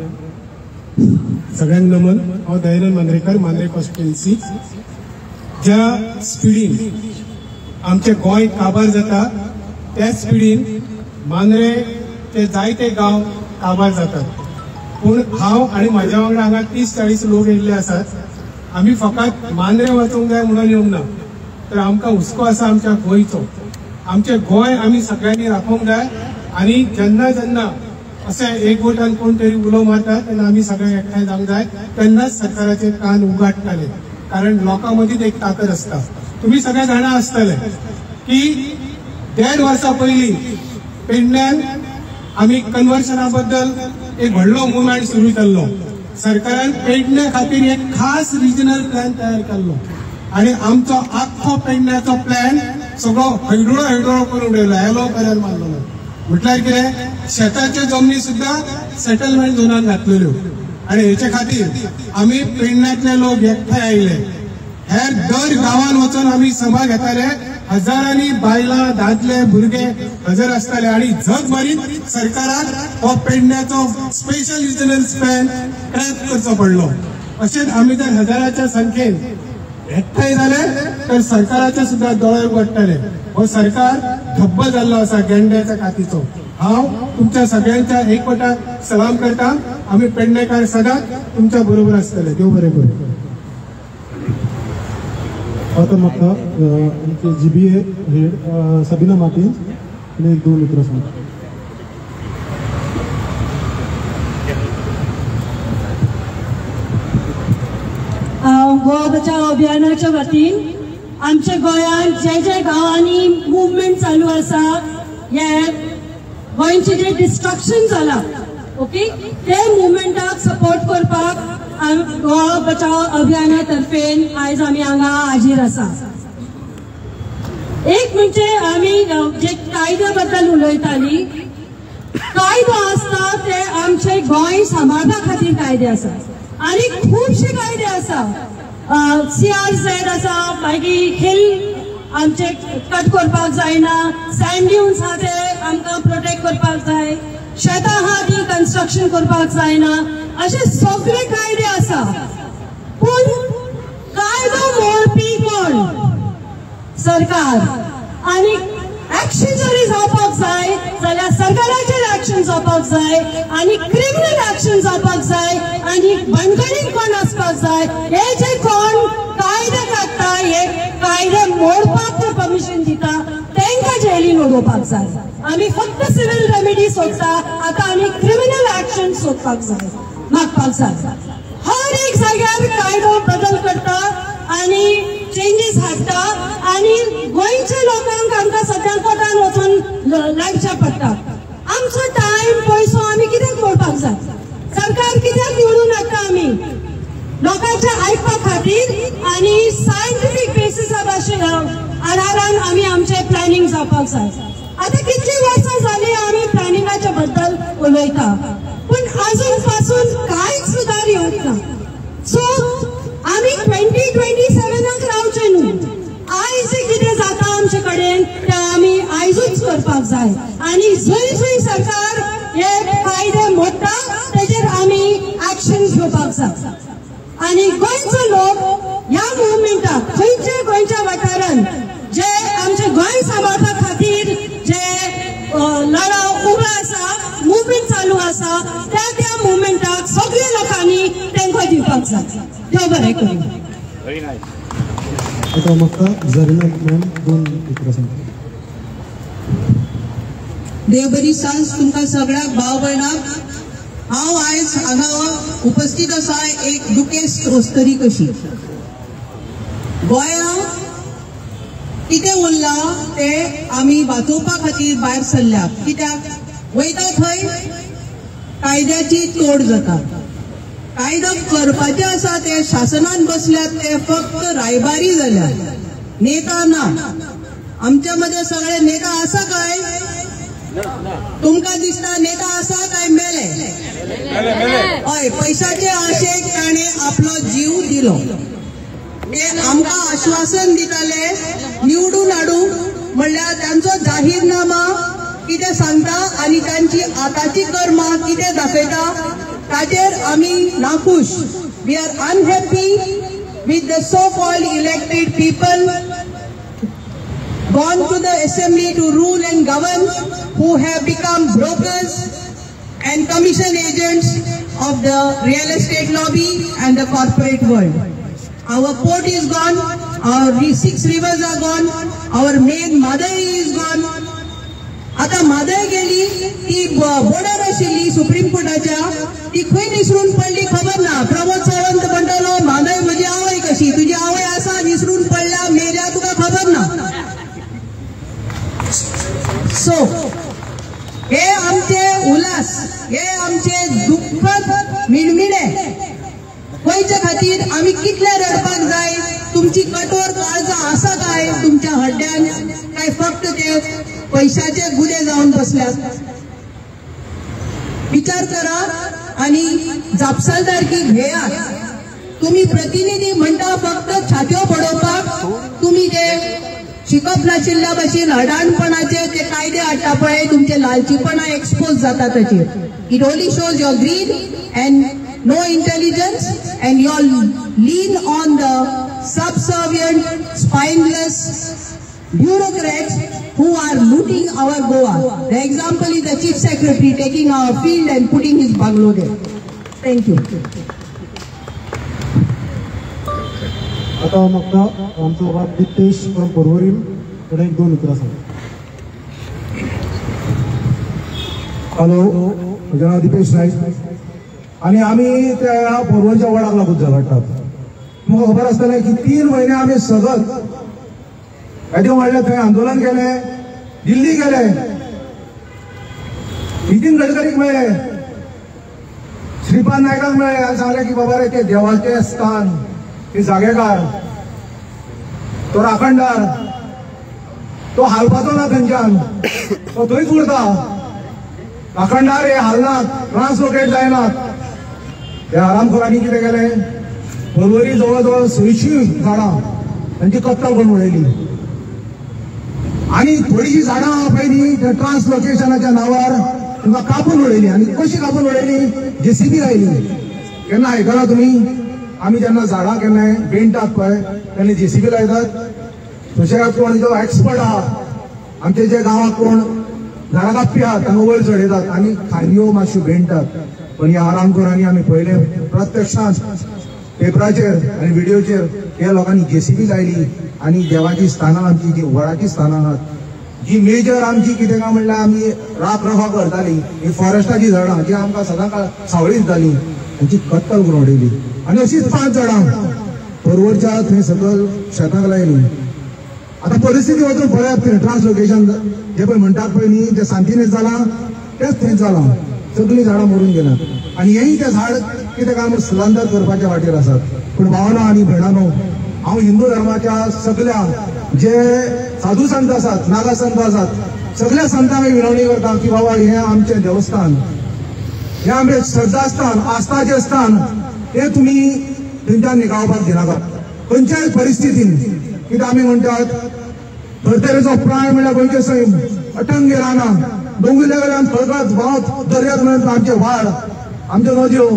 सगळ्यांक नमन. हांव दयानंद मांद्रेकर, मांद्रे कॉन्स्टिट्युएन्सी. ज्या स्पिडीन आमचे गोंय काबार जाता त्या स्पिडीन मांद्रेचे जायते गांव काबार जातात. पूण हांव आनी म्हाज्या वांगडा हांगा 30-40 लोक येयल्ले आसात. आमी फकत मांद्रे वचूंक जाय म्हणून येवंक ना तर आमकां हुस्को आसा आमच्या गोंयचो. आमचे गोंय आमी सगळ्यांनी राखूंक जाय. आनी जेन्ना जेन्ना अशें एकवटान कोण तरी उलो मारता तेन्ना आमी सगळे एकठांय जावंक जाय. तेन्नाच सरकाराचे कान उगडटले. कारण लोकां मदींच एक ताकद आसता. तुम्ही सगळे जाणा आसतले की 1.5 वर्सां पयलीं पेडण्यान आमी कन्वर्शना बद्दल एक व्हडलो मुवमेंट सुरू केल्लो. सरकारान पेडण्या खातीर एक खास रिजनल प्लॅन तयार केल्लो आनी आमचो आख्खो पेडण्याचो प्लॅन सगळो हैडोळो करून उडयलो. येलो कलर मारलो. म्हटल्यार कितें शेताच्यो जमनी सुद्धा सेटलमेंट झोनात घातलेल्यो. आनी हेचे खातीर आमी पेडण्यातले लोक एकठांय आयले. हेर दर गांवांत वचून आमी सभा घेताले. हजारांनी बायलां दादले भुरगे हजर आसताले आनी जगभरीत सरकारान हो पेडण्याचो स्पेशल रिजनल प्लॅन क्रॅक करचो पडलो. अशेंच आमी जर हजाराच्या संख्येन एकठांय जाले तर सरकाराचे सुद्धा दोळे उगडटले. हो सरकार धब्ब जाल्लो आसा गेंड्याच्या कातीचो. हांव तुमच्या सगळ्यांच्या एकवटाक सलाम करता. आमी पेडणेकार सदांच तुमच्या बरोबर आसतले. देव बरें करूं. आता म्हाका आमचे GBA हेड सबिना मार्टिन्स आनी 2 उतरां सांगता. गोवा बचाव अभियानाच्या वतीन आमच्या गोंयांत जे गांवांनी मुवमेंट चालू आसा हे गोंयचे जे डिस्ट्रक्शन जाला ओके ते मुवमेंटाक सपोर्ट करपाक गोवा बचाव अभियाना तर्फेन आयज आमी हांगा हाजीर आसा. एक म्हणजे आमी जे कायद्या बद्दल उलयताली, कायदो आसता ते आमचे गोंय सांबाळपा खातीर कायदे आसा आनी खुबशे कायदे आसा. CRZ आसा, मागीर हिल आमचे कट करपाक जायना, सँड ड्यून्स आहा ते आमकां प्रोटेक्ट करपाक जाय, शेतां आहा ती कन्स्ट्रक्शन करपाक जायना, अशे सगळे कायदे आसा. पूण कायदो मोडपी कोण? सरकार. आनी ऍक्शन जरी जावपाक जाय जाल्यार सरकाराचेर ऍक्शन जावपाक जाय आनी क्रिमिनल ऍक्शन जावपाक जाय आनी बंडखणीक कोण आसपाक जाय. हे जे कोण कायदे काडटा, हे कायदे मोडपाक जे परमिशन दिता तांकां जेलीन उडोवपाक जाय. आमी फक्त सिव्हिल रेमेडी सोदता, आतां आमी क्रिमिनल ऍक्शन सोदपाक जाय, मागपाक जाय. हर एक जाग्यार कायदो बदल करता आनी चेंजीस हाडटा आनी गोंयच्या लोकांक आमकां सद्या कोर्टान वचून लढचें पडटा. आमचो टायम पयसो आमी कित्याक मोडपाक जाय? सरकार कित्याक निवडून हाडटा आमी? लोकांचे आयकपा खातीर आनी सायंटिफीक बेसिसा आधारान आमी आमचे प्लॅनिंग जावपाक जाय. आतां कितली वर्सां जाली आमी प्लॅनिंगाच्या बद्दल उलयता, पूण आजून पासून कांयच सुदार येवंक ना. सो आमी 2027 रावचे न्हू. आयज कितें जाता आमचे कडेन तें आमी आयजूच करपाक जाय आनी जंय सरकार हे कायदे मोडटा तेजेर आमी ऍक्शन घेवपाक जाय. आनी गोंयचो लोक ह्या मुवमेंटाक खंयच्या गोंयच्या वाठारान जे आमचे गोंय सांबाळपा खातीर जे लढाव उबो आसा, मुवमेंट चालू आसा, त्या मुवमेंटाक सगळ्या लोकांनी तेंको दिवपाक जाय. देव बरें करूं. Very nice. आता म्हाका झरिना मॅम 2 उतरां सांगता. देव बरी सांज तुमकां सगळ्याक भाव भयणाक. हांव आयज हांगा उपस्थित आसा एक दुखेस्त वस्तरी कशी. गोंयांत कितें उरलां ते आमी वाचोवपा खातीर भायर सरल्या. कित्याक वयता थंय कायद्याची तोड जाता. कायदो करपाचे आसा ते शासनान बसल्यात ते फक्त रायबारी जाल्यात, नेता ना. आमच्या मध्ये सगळे नेता आसा काय? तुमकां दिसता नेता आसा काय मेले? हय, पैशाचे आशेक ताणे आपलो जीव दिलो. ते आमकां आश्वासन दिताले निवडून हाडू म्हणल्यार तांचो जाहीरनामा कितें सांगता आनी तांची आतांची कर्मां कितें दाखयता ताचेर आमी नाखुश. We are unhappy with the so-called elected people gone to the assembly to rule and govern, who have become brokers and commission agents of the real estate lobby and the corporate world. Our port is gone, our 6 rivers are gone, our main Madai is gone. आता मादय गेली ती border आशिल्ली supreme कोर्टाच्या, ती खंय निसरून पडली खबर ना. प्रमोद सावंत म्हणटालो मादय म्हजी आवय कशी, तुजी आवय आसा निसरून पडल्या मेल्या तुका खबर ना. सो हे आमचे उल्हास, हे आमचे दुःखद मिणमिणे गोंयच्या खातीर आमी कितले रडपाक जाय? तुमची कठोर काळजां आसा काय तुमच्या हड्ड्यान, काय फक्त ते पैशाचे गुदे जावन बसल्यात? विचार करा आणि जापसालदारकी घेयात. तुम्ही प्रतिनिधी म्हणटा फक्त छात्यो पडोवपाक. तुम्ही जे शिकप नाशिल्ल्या भाशेन हडाणपणाचे ते कायदे हाडटा पळय, तुमचे लालचीपणा एक्सपोज जाता ताचेर. It only shows your greed and no intelligence, and you all lean on the subservient, spineless bureaucrats who are looting our Goa. The example is the Chief Secretary taking our field and putting his bungalow there. Thank you. आता म्हाका आमचो बाब Ditesh from Porvorim कडे 2 उतरां सांगता. Hello, म्हजें नांव दिपेश नायक आणि आम्ही त्या पर्वच्या वडाक लागून झगडटात. तुमकां खबर आसतलें की 3 महिने आम्ही सगळं हाचे म्हणलें थंय आंदोलन केलें, दिल्ली गेले, नितीन गडकरीक मेळ्ळे, श्रीपाद नायकाक मेळ्ळे आनी सांगलें की बाबा रे ते देवाचें स्थान, ती जागेकार, तो राखणदार, तो हालपाचो ना थंयच्यान, तो थंयच उरता. राखणदार हे हालनात, ट्रान्सलोकेट जायनात. ह्या आरामखोरांनी कितें केलें, परवरी जवळ जवळ 600 झाडां तांची कत्तल करून उडयली. आणि थोडीशी झाडां पयलीं त्या ट्रान्सलोकेशनाच्या नांवार तांकां कापून उडयली. आनी कशी कापून उडयली, JCB लायली. केन्ना आयकलां तुमी, आमी जेन्ना झाडां केन्नाय बेंडटात पळय तेन्ना JCB लायतात. सुशेगाद कोण जो एक्सपर्ट आहा, आमचे जे गांवांत कोण झाडां कापपी आहात तांकां वयर चडयतात आनी खांदयो मातश्यो बेंडटात. पण ह्या आरामखोरांनी आमी पळयलें प्रत्यक्षांत पेपराचेर आनी व्हिडिओचेर ह्या लोकांनी JCB लायली. आनी देवाची स्थानां आमची जी वडाची स्थानां आहात, जी मेजर आमची कितें काय म्हणल्यार आमी राख रखा करताली, ही फॉरेस्टाची झाडां जी आमकां सदांकाळ सावळी दिताली, तांची कत्तल करून उडयली. आनी अशीच 5 झाडां परवरच्या थंय सकयल शेताक लायली. आता परिस्थिती वचून पळयात, ट्रान्सलोकेशन जे पळय म्हणटात पळय न्ही, ते शांतीनेच जालां, तेच थंय जालां. सगळीं झाडां मरून गेल्यात. आनी हेंय ते झाड कितें काय स्थलांतर करपाच्या वाटेर आसात. पूण भावांनो आनी भयणांनो, हांव हिंदू धर्माच्या सगळ्या जे साधू संत आसात, नागा संत आसात, सगळ्या संतांक विनवणी करता की बाबा हें आमचें देवस्थान, हें आमचें श्रद्धास्थान, आस्थाचें स्थान, तें तुमी थंयच्यान निकाळपाक दिनाका खंयच्याय परिस्थितीन. कितें आमी म्हणटात, धर्तेरेचो प्राण म्हणल्यार गोंयचे सैम अटंग राना, दोंगुल्ल्या वेल्यान खळखळत व्हांवत दर्यांत मेळत आमचे व्हाळ, आमच्यो नद्यो,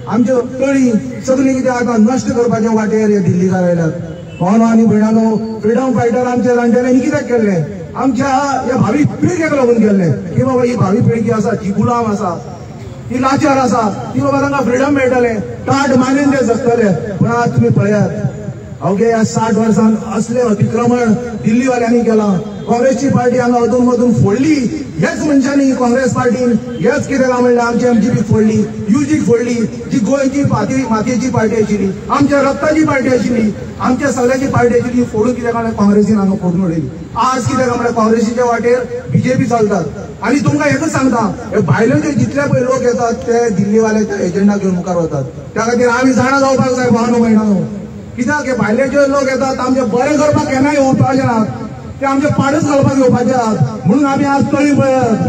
आमच्यो तळी सगळीं कितें आतां नश्ट करपाचे वाटेर हे दिल्लीकार आयल्यात. भावनो आनी भयणांनो, फ्रिडम फायटर आमचे जाणटेल्यांनी कित्याक केल्लें, आमच्या ह्या भावी पिळगेक लागून केल्लें की बाबा ही भावी पिळगी आसा ती गुलाम आसा, ती लाचार आसा, ती बाबा तांकां फ्रिडम मेळटलें, ताट मानेन ते जगतले. पूण आज तुमी पळयात, अवघे ह्या 60 वर्सांत असले अतिक्रमण दिल्लीवाल्यांनी केलां. काँग्रेसची पार्टी हांगा अदून मधून फोडली, हेच मनशांनी काँग्रेस पार्टीन हेच कितें काय म्हणलें, आमची MGP फोडली, UG फोडली, जी गोंयची मातयेची पार्टी आशिल्ली, आमच्या रक्ताची पार्टी आशिल्ली, आमच्या सगळ्याची पार्टी आशिल्ली, फोडून कितें काय काँग्रेसीन हांगा फोडून उडयली. आज कितें काय म्हणल्यार काँग्रेसीच्या वाटेर BJP चलतात. आणि तुमकां एकच सांगता, हे भायले जितले पळय लोक येतात ते दिल्लीवाल्याच्या एजेंडा घेवन मुखार वतात. त्या खातीर आमी जाणा जावपाक जाय भावांनो भयणांनो. कित्याक हे भायले जे लोक येतात आमचे बरें करपाक केन्नाय येवपाचे नात, ते आमचे पाडच घालपाक येवपाचे आहात. म्हणून आमी आज तळी पळयत,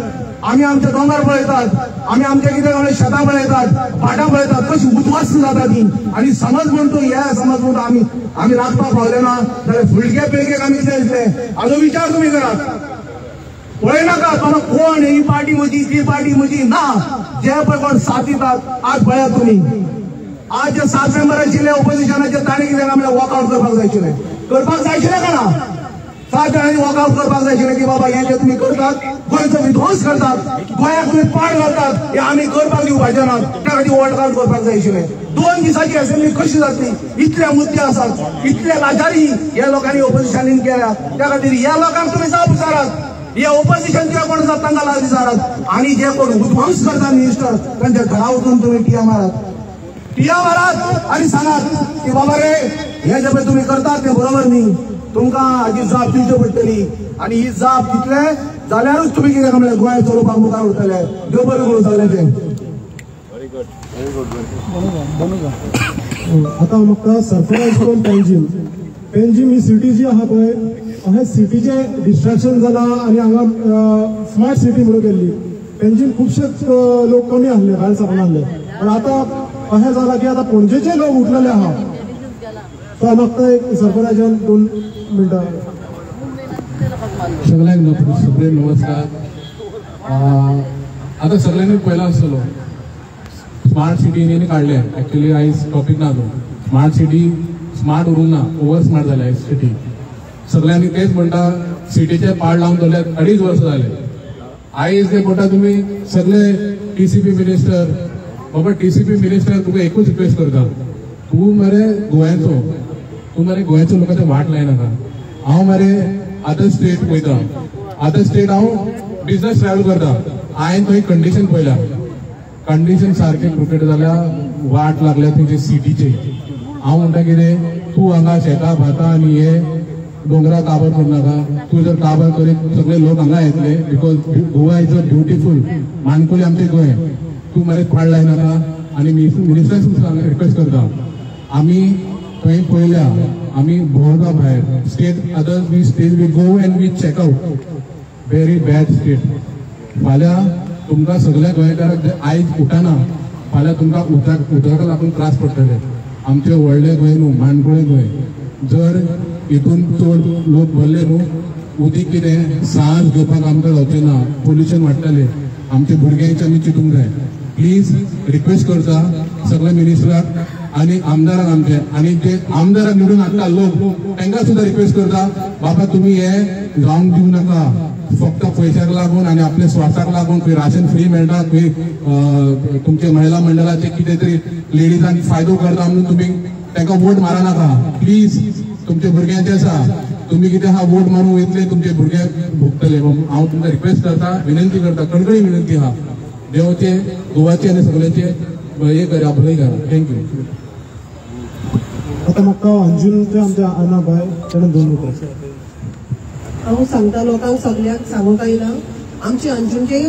आमी आमचे दोंगर पळयतात, आमी आमचे कितें शेतां पळयतात, भाटां पळयतात, कशी उद्ध्वस्त जाता ती. आनी समज म्हणतो हे समज म्हणतो आमी राखपाक पावले ना जाल्यार फुडके पिळगेक आमी कितें दितले, हाजो विचार तुमी करात. पळयनाका बाबा कोण ही पार्टी म्हजी, ती पार्टी म्हजी ना. जे पळय कोण साथ दितात आज पळयात तुमी. आज जे 7 मेंबर आशिल्ले ऑपोजिशनाचे ताणें कितें काय म्हणल्यार वॉकआउट करपाक जाय आशिल्लें का ना. 7 जाणांनी वॉकआउट करपाक जाय आशिल्लें की बाबा हें जे तुमी करतात, गोंयचो विध्वंस करतात, गोंयाक तुमी पाड घालतात, हे आमी करपाक दिवपाचे नात. त्या खातीर वॉकआउट करपाक जाय आशिल्लें. 2 दिसांची असेंब्ली कशी जातली, इतले मुद्दे आसात, इतले लाचारी ह्या लोकांनी ऑपोजिशनान केल्या. त्या खातीर ह्या लोकांक तुमी जाप विचारात, हे ऑपोजिशन जे कोण आसात तांकां लाज विचारात. आनी जे कोण विध्वंस करतात मिनिस्टर, तांच्या घरा वचून तुमी टिया मारात आणि सांगात की बाबा रे हे जे पळय तुमी करतात ते बरोबर न्ही, तुमकां हाची जाप दिवची पडटली. आनी ही जाप दितले जाल्यारूच तुमी कितें म्हणल्यार गोंय चलोवपाक मुखार उरतले. देव बरें करूं सगळ्यांचें. आता म्हाका सरफराज फ्रॉम पेंजीम ही सिटी जी आहा पळय, ह्या सिटीचे डिस्ट्रॅक्शन जालां आनी हांगा स्मार्ट सिटी म्हणून केल्ली. पेंजीम खुबशे लोक कमी आहले, भायर साकून आहले. पण आता अशें जालां की आतां पणजेचे लोक उठलेले आहा. सो म्हाका एक सरफराजान 2 मिनटां. सगळ्यांक सुप्रेम नमस्कार. आता सगळ्यांनी पळयला आसतलो स्मार्ट सिटी काढले. ऍक्च्युली आयज टॉपिक ना तो. स्मार्ट सिटी स्मार्ट उरूंक ना, ओवर स्मार्ट जाल्या आयज सिटी. सगळ्यांनी तेच म्हणटा सिटीचे पाड लावन दवरल्यात 2.5 वर्स जाले. आयज ते म्हणटा तुमी सगळे TCP मिनिस्टर, बाबा TCP मिनिस्टर तुका एकूच रिक्वेस्ट करता, तूं मरे गोंयाचो, तूं मरे गोंयाचो लोकांचे वाट लायनाका. हांव मरे अदर स्टेट वयता, अदर स्टेट हांव बिजनस ट्रॅव्हल करता. हांवें थंय कंडिशन पळयल्या, कंडिशन सारखे क्रिकेट जाल्यार वाट लागल्या थंयचे सिटीचे. हांव म्हणटा कितें, तूं हांगा शेतां भातां आनी हे दोंगरा काबार करनाका. तूं जर काबार करीत सगळे लोक हांगा येतले. Because Goa is a beautiful, मानकुली आमचे गोंय. तूं मरे पाड लायनाका. आणि मिनिस्टरांक सुद्दां रिक्वेस्ट करता, आमी थंय पळयल्या, आमी भोंवता भायर state other we go and we check out very bad state. फाल्यां तुमकां सगळ्या गोंयकारांक आयज उठाना, फाल्यां तुमकां उदका लागून त्रास पडटले. आमचे व्हडले गोंय न्हू, माणकुळे गोंय. जर हितून चड लोक भरले न्हू, उदीक कितें सांज घेवपाक आमकां जावचें ना, पोल्युशन वाडटलें. आमच्या भुरग्यांचे आमी चिंतूंक जाय. प्लीज रिक्वेस्ट करता सगळ्या मिनिस्टराक आनी आमदारांक आमचे, आनी जे आमदाराक निवडून हाडटा लोक तांकां सुद्दां रिक्वेस्ट करता, बाबा तुमी हे जावंक दिवं नाका. फक्त पयशाक लागून आनी आपल्या स्वार्थाक लागून खंय राशन फ्री मेळटा, खंय तुमचे महिला मंडळाचे कितें तरी लेडीजांक फायदो करता म्हणून तुमी तांकां वोट मारा नाका. प्लीज तुमच्या भुरग्यांचे आसा, तुम्ही कितें हा वोट मारून वयतले, तुमचे भुरगे भोगतले. हांव तुमकां रिक्वेस्ट करता, विनंती करता, कणकणी विनंती आहा, देवाचे गोवाचे आनी सगळ्यांचे हे करा, भलय करा. थँक्यू. आता म्हाका अंजून आमच्या आना बाय ताणें 2 मिनटां. हांव सांगता लोकांक सगळ्यांक सांगूंक आयला, आमचे अंजुणचे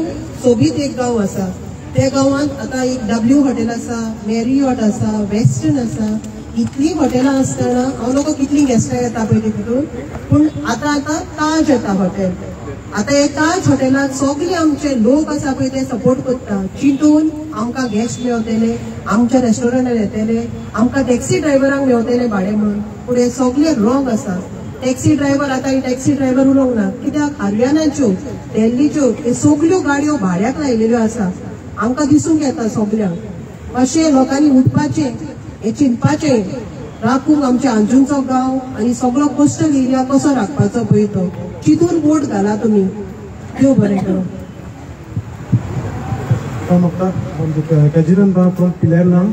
सोबीत एक गांव आसा. त्या गांवांत आतां एक W हॉटेल आसा, मॅरियॉट आसा, वेस्टर्न आसा. इतली हॉटेलां आसतना हांव लोक कितली गेस्टां येता पळय तितून, पूण आतां ताज येता हॉटेल. आतां हे ताज हॉटेलाक सगळे आमचे लोक आसा पळय ते सपोर्ट करता. चिंतून आमकां गेस्ट मेळटले, आमच्या रेस्टॉरंटान येतले, आमकां टॅक्सी ड्रायव्हरांक मेळटले भाडें म्हणून. पूण हे सगळे रॉंग आसा. टॅक्सी ड्रायव्हर आतां टॅक्सी ड्रायव्हर उलोवंक ना, कित्याक हरियाणाच्यो दिल्लीच्यो हे सगळ्यो गाडयो भाड्याक लायलेल्यो आसा. आमकां दिसूंक येता सगळ्यांक. अशें लोकांनी उठपाचें, हे चिंतपाचें, राखूंक आमच्या अंजुनचो गांव आनी सगळो कोस्टल एरिया कसो राखपाचो पळय तो चिंतून वोट घाला तुमी. देव बरें करूं. म्हाका कॅजिरन राव फ्रॉम पिलेर्ना.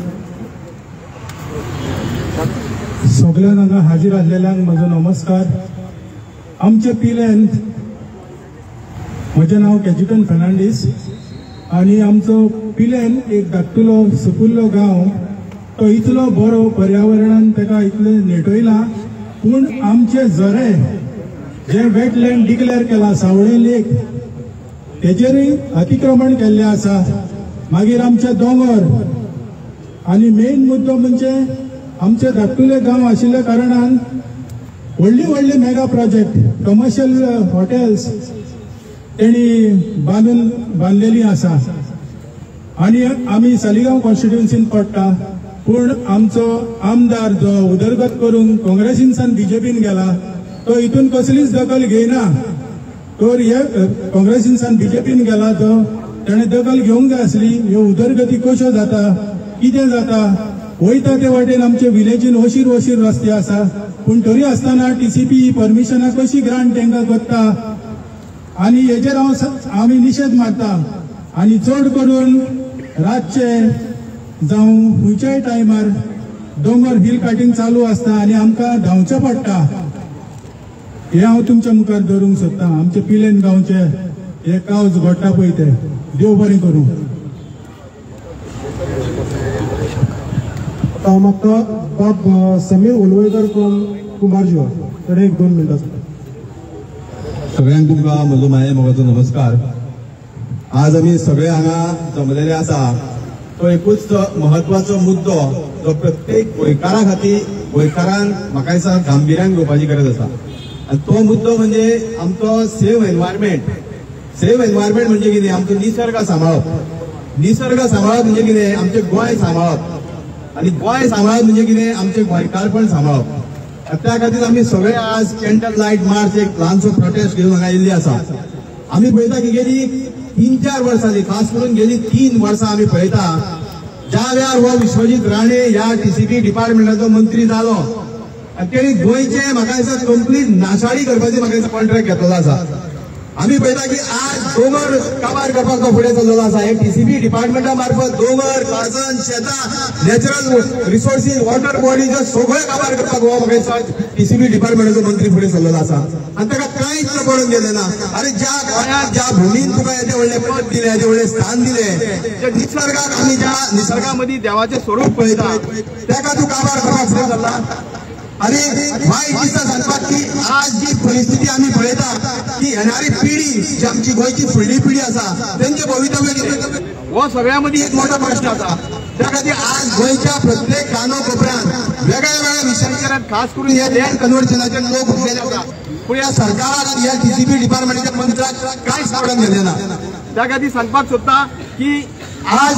सगळ्यांक हांगा हाजीर आसलेल्यांक म्हजो नमस्कार. आमचे पिलेन म्हजें नांव कॅजिटन फर्नांडीस आनी आमचो पिलेन एक धाकटुलो सुकुल्लो गांव. तो इतलो बरो पर्यावरणान ताका इतलें नेटयला, पूण आमचे झरे जे वेटलँड डिक्लेअर केला सावळे लेक तेजेरूय अतिक्रमण केल्लें आसा. मागीर आमचे दोंगर आनी मेन मुद्दो म्हणजे आमचे धाकटुले गांव आशिल्ल्या कारणान व्हडली व्हडली मेगा प्रोजेक्ट कमर्शियल हॉटेल्स तेणी बांदलेली आसा. आनी आमी सालिगांव कॉन्स्टिट्युएन्सीन पडटा, पूण आमचो आमदार जो उदरगत करून काँग्रेसीनसान BJPन गेला तो हितून कसलीच दखल घेयना. तर हे काँग्रेसीनसान BJPन गेला तो ताणें दखल घेवंक जाय आसली. ह्यो उदरगती कश्यो जाता, कितें जाता, वयता ते वाटेन आमचे विलेजीन वशीर रस्ते आसा, पूण तरी आसतना TCP परमिशनां कशी ग्रांट तांकां करता आनी हेजेर आमी निशेध मारता. आनी चड करून रातचे जावं खंयच्याय टायमार दोंगर हिल काटिंग चालू आसता आनी आमकां धांवचें पडटा. हे हांव तुमच्या मुखार धरूंक सोदतां. आमचे पिलेन गांवचे हे कावज घडटा पळय ते. देव बरें करूं. आता म्हाका बाब समीर उलवयकर फ्रॉम कुमारजुवा ताणें 1-2 मिनटां. सगळ्यांक तुमकां म्हजो माये मोगाचो नमस्कार. आज आमी सगळे हांगा जमलेले आसा तो एकूच महत्वाचो मुद्दो जो प्रत्येक गोंयकारा खातीर गोंयकारान म्हाका दिसता गांभीर्यान घेवपाची गरज आसा. आनी तो मुद्दो म्हणजे आमचो सेव एनवायरमेंट. सेव एनवायरमेंट म्हणजे कितें, आमचो निसर्ग सांबाळप. निसर्ग सांबाळप म्हणजे कितें, आमचें गोंय सांबाळप. आनी गोंय सांबाळप म्हणजे कितें, आमचें गोंयकारपण सांबाळप. त्या खातीर आमी सगळे आज कॅन्डल लायट मार्च एक ल्हानसो प्रोटेस्ट घेवन हांगा येयल्ली आसा. आमी पळयता की गेली 3-4 वर्सांनी, खास करून गेली 3 वर्सां आमी पळयता ज्या वेळार हो विश्वजीत राणे ह्या TCP डिपार्टमेंटाचो मंत्री जालो आनी तेणी गोंयचे म्हाका दिसता कंप्लीट नाशाडी करपाची म्हाका दिसता कॉन्ट्रॅक्ट घेतलेलो आसा. आमी पळयता की आज दोंगर काबार करपाक तो फुडें चल्लेलो आसा. हे TCP डिपार्टमेंटा मार्फत दोंगर, काळजण, शेतां, नॅचरल रिसोर्सीस, वॉटर बॉडीज सगळे काबार करपाक हो म्हाका दिसता TCP डिपार्टमेंटाचो मंत्री फुडें चल्लेलो आसा. आनी ताका कांयच पडून गेलें ना. अरे ज्या गोंयाक ज्या भुमीन तुका येदे व्हडले पद दिले, येदे व्हडले स्थान दिले, त्या निसर्गाक आमी ज्या निसर्गा मदीं देवाचें स्वरूप पळयता ताका तूं काबार करपाक फुडें चल्ला. आणि वाईट दिसता सांगतात की आज जी परिस्थिती आम्ही पळयता की येणारी पिढी जी आमची गोयची फुडली पिढी आसा त्यांचे भवितव्य कितें हो सगळ्यामध्ये एक मोठा प्रश्न आसा. त्या खातीर आज गोयच्या प्रत्येक कानोकोपऱ्यात वेगळ्या वेगळ्या विशयांचेर खास करून हे लँड कन्वर्जनाचे लोक उठलेले आसा. पण ह्या सरकाराक ह्या TCP डिपार्टमेंटाच्या मंत्र्याक कांयच सावडून गेले ना. त्या खातीर सांगपाक सोदता की आज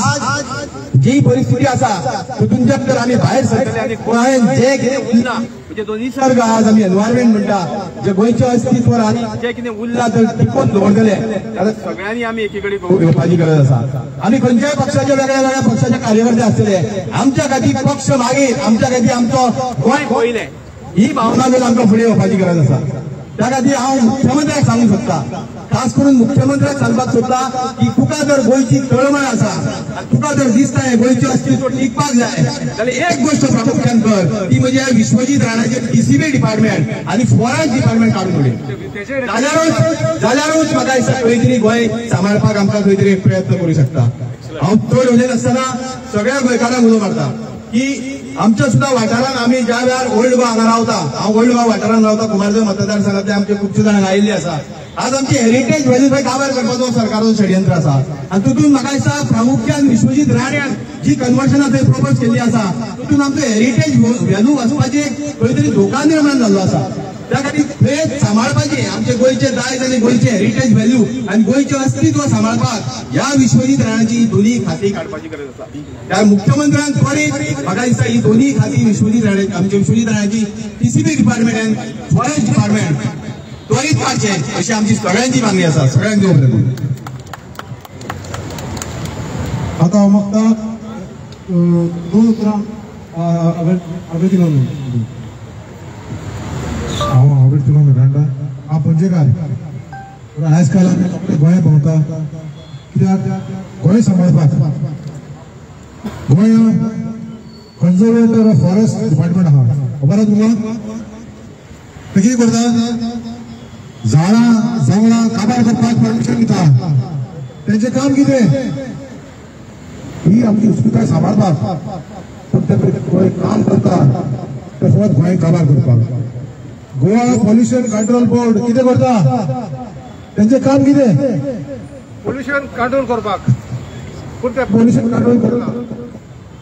जी परिस्थिती आसा तितूंच्यान तर आमी भायर सरतले आनी गोंयांत जे कितें उरना म्हणजे जो निसर्ग आज आमी एनवायरमेंट म्हणटा जे गोंयचे अस्तित्व आनी जे कितें उरला तर टिकोवन दवरतले जाल्यार सगळ्यांनी आमी एकीकडे घेवपाची गरज आसा. आमी खंयच्याय पक्षाचे वेगळ्या वेगळ्या पक्षाचे कार्यकर्ते आसतले आमच्या खातीर पक्ष मागीर आमच्या खातीर आमचो गोंय पयलें ही भावना घेवन आमकां फुडें येवपाची गरज आसा. त्या खातीर हांव मुख्यमंत्र्याक सांगूंक सोदता खास करून मुख्यमंत्र्याक सांगपाक सोदता की तुका जर गोंयची तळमळ आसा आनी तुका जर दिसता हे गोंयचें अस्तित्व टिकपाक जाय जाल्यार एक गोष्ट प्रामुख्यान कर ती म्हणजे विश्वजीत राणाचे TCP डिपार्टमेंट आनी फॉरेस्ट डिपार्टमेंट काडून उडय जाल्यारूच म्हाका दिसता खंय तरी गोंय सांबाळपाक आमकां खंय तरी एक प्रयत्न करूं शकता. हांव चड उलयत आसतना सगळ्या गोंयकारांक उलो मारता की आमच्या सुद्धा वाठारांत आमी ज्या वेळार ओल्ड गोवा हांगा रावता हांव ओल्ड गोवा वाठारांत रावता कुमारदेव मतदारसंघांतले आमचे खुबशे जाण आयिल्ले आसा. आज आमची हेरिटेज व्हॅल्यू काबार करपाचो सरकाराचो षडयंत्र आसा आनी तितून म्हाका दिसता प्रामुख्यान विश्वजीत राण्यान जी कन्वर्शनां थंय प्रपोज केल्ली आसा तितून आमचो हेरिटेज व्हॅल्यू वाचपाची खंय तरी धोका निर्माण जाल्लो आसा. त्या खातीर थंय सांबाळपाची आमचे गोंयचे दायज आनी गोंयचे हेरिटेज व्हॅल्यू आनी गोंयचें अस्तित्व सांबाळपाक ह्या विश्वजीत राणाची दोनूय खाती काडपाची गरज आसा. त्या मुख्यमंत्र्यान त्वरीत म्हाका दिसता ही दोनूय खाती विश्वजीत राणे आमच्या विश्वजीत राणाची TCP डिपार्टमेंट आनी फॉरेस्ट डिपार्टमेंट त्वरीत काडचे अशी आमची सगळ्यांची मागणी आसा. सगळ्यांक देव बरें. आता हांव मागता दोन उतरां आवडटलो मेळटा हांव पणजेकार आयज काल आमी गोंय भोंवता कित्याक गोंय सांबाळपाक गोंयांत कन्जर्वेटर ऑफ फॉरेस्ट डिपार्टमेंट आहा खबर आहा तुमकां ते कितें करता झाडां जंगलां काबार करपाक परमिशन दिता. तेंचें काम कितें ही आमची हॉस्पिटल सांबाळपाक पूण ते गोंय काम करता ते फकत गोंय काबार करपाक. गोवा पॉल्युशन कंट्रोल बोर्ड कितें करता तेंचें काम कितें पोल्युशन कंट्रोल करपाक पूण ते पोल्युशन कंट्रोल करता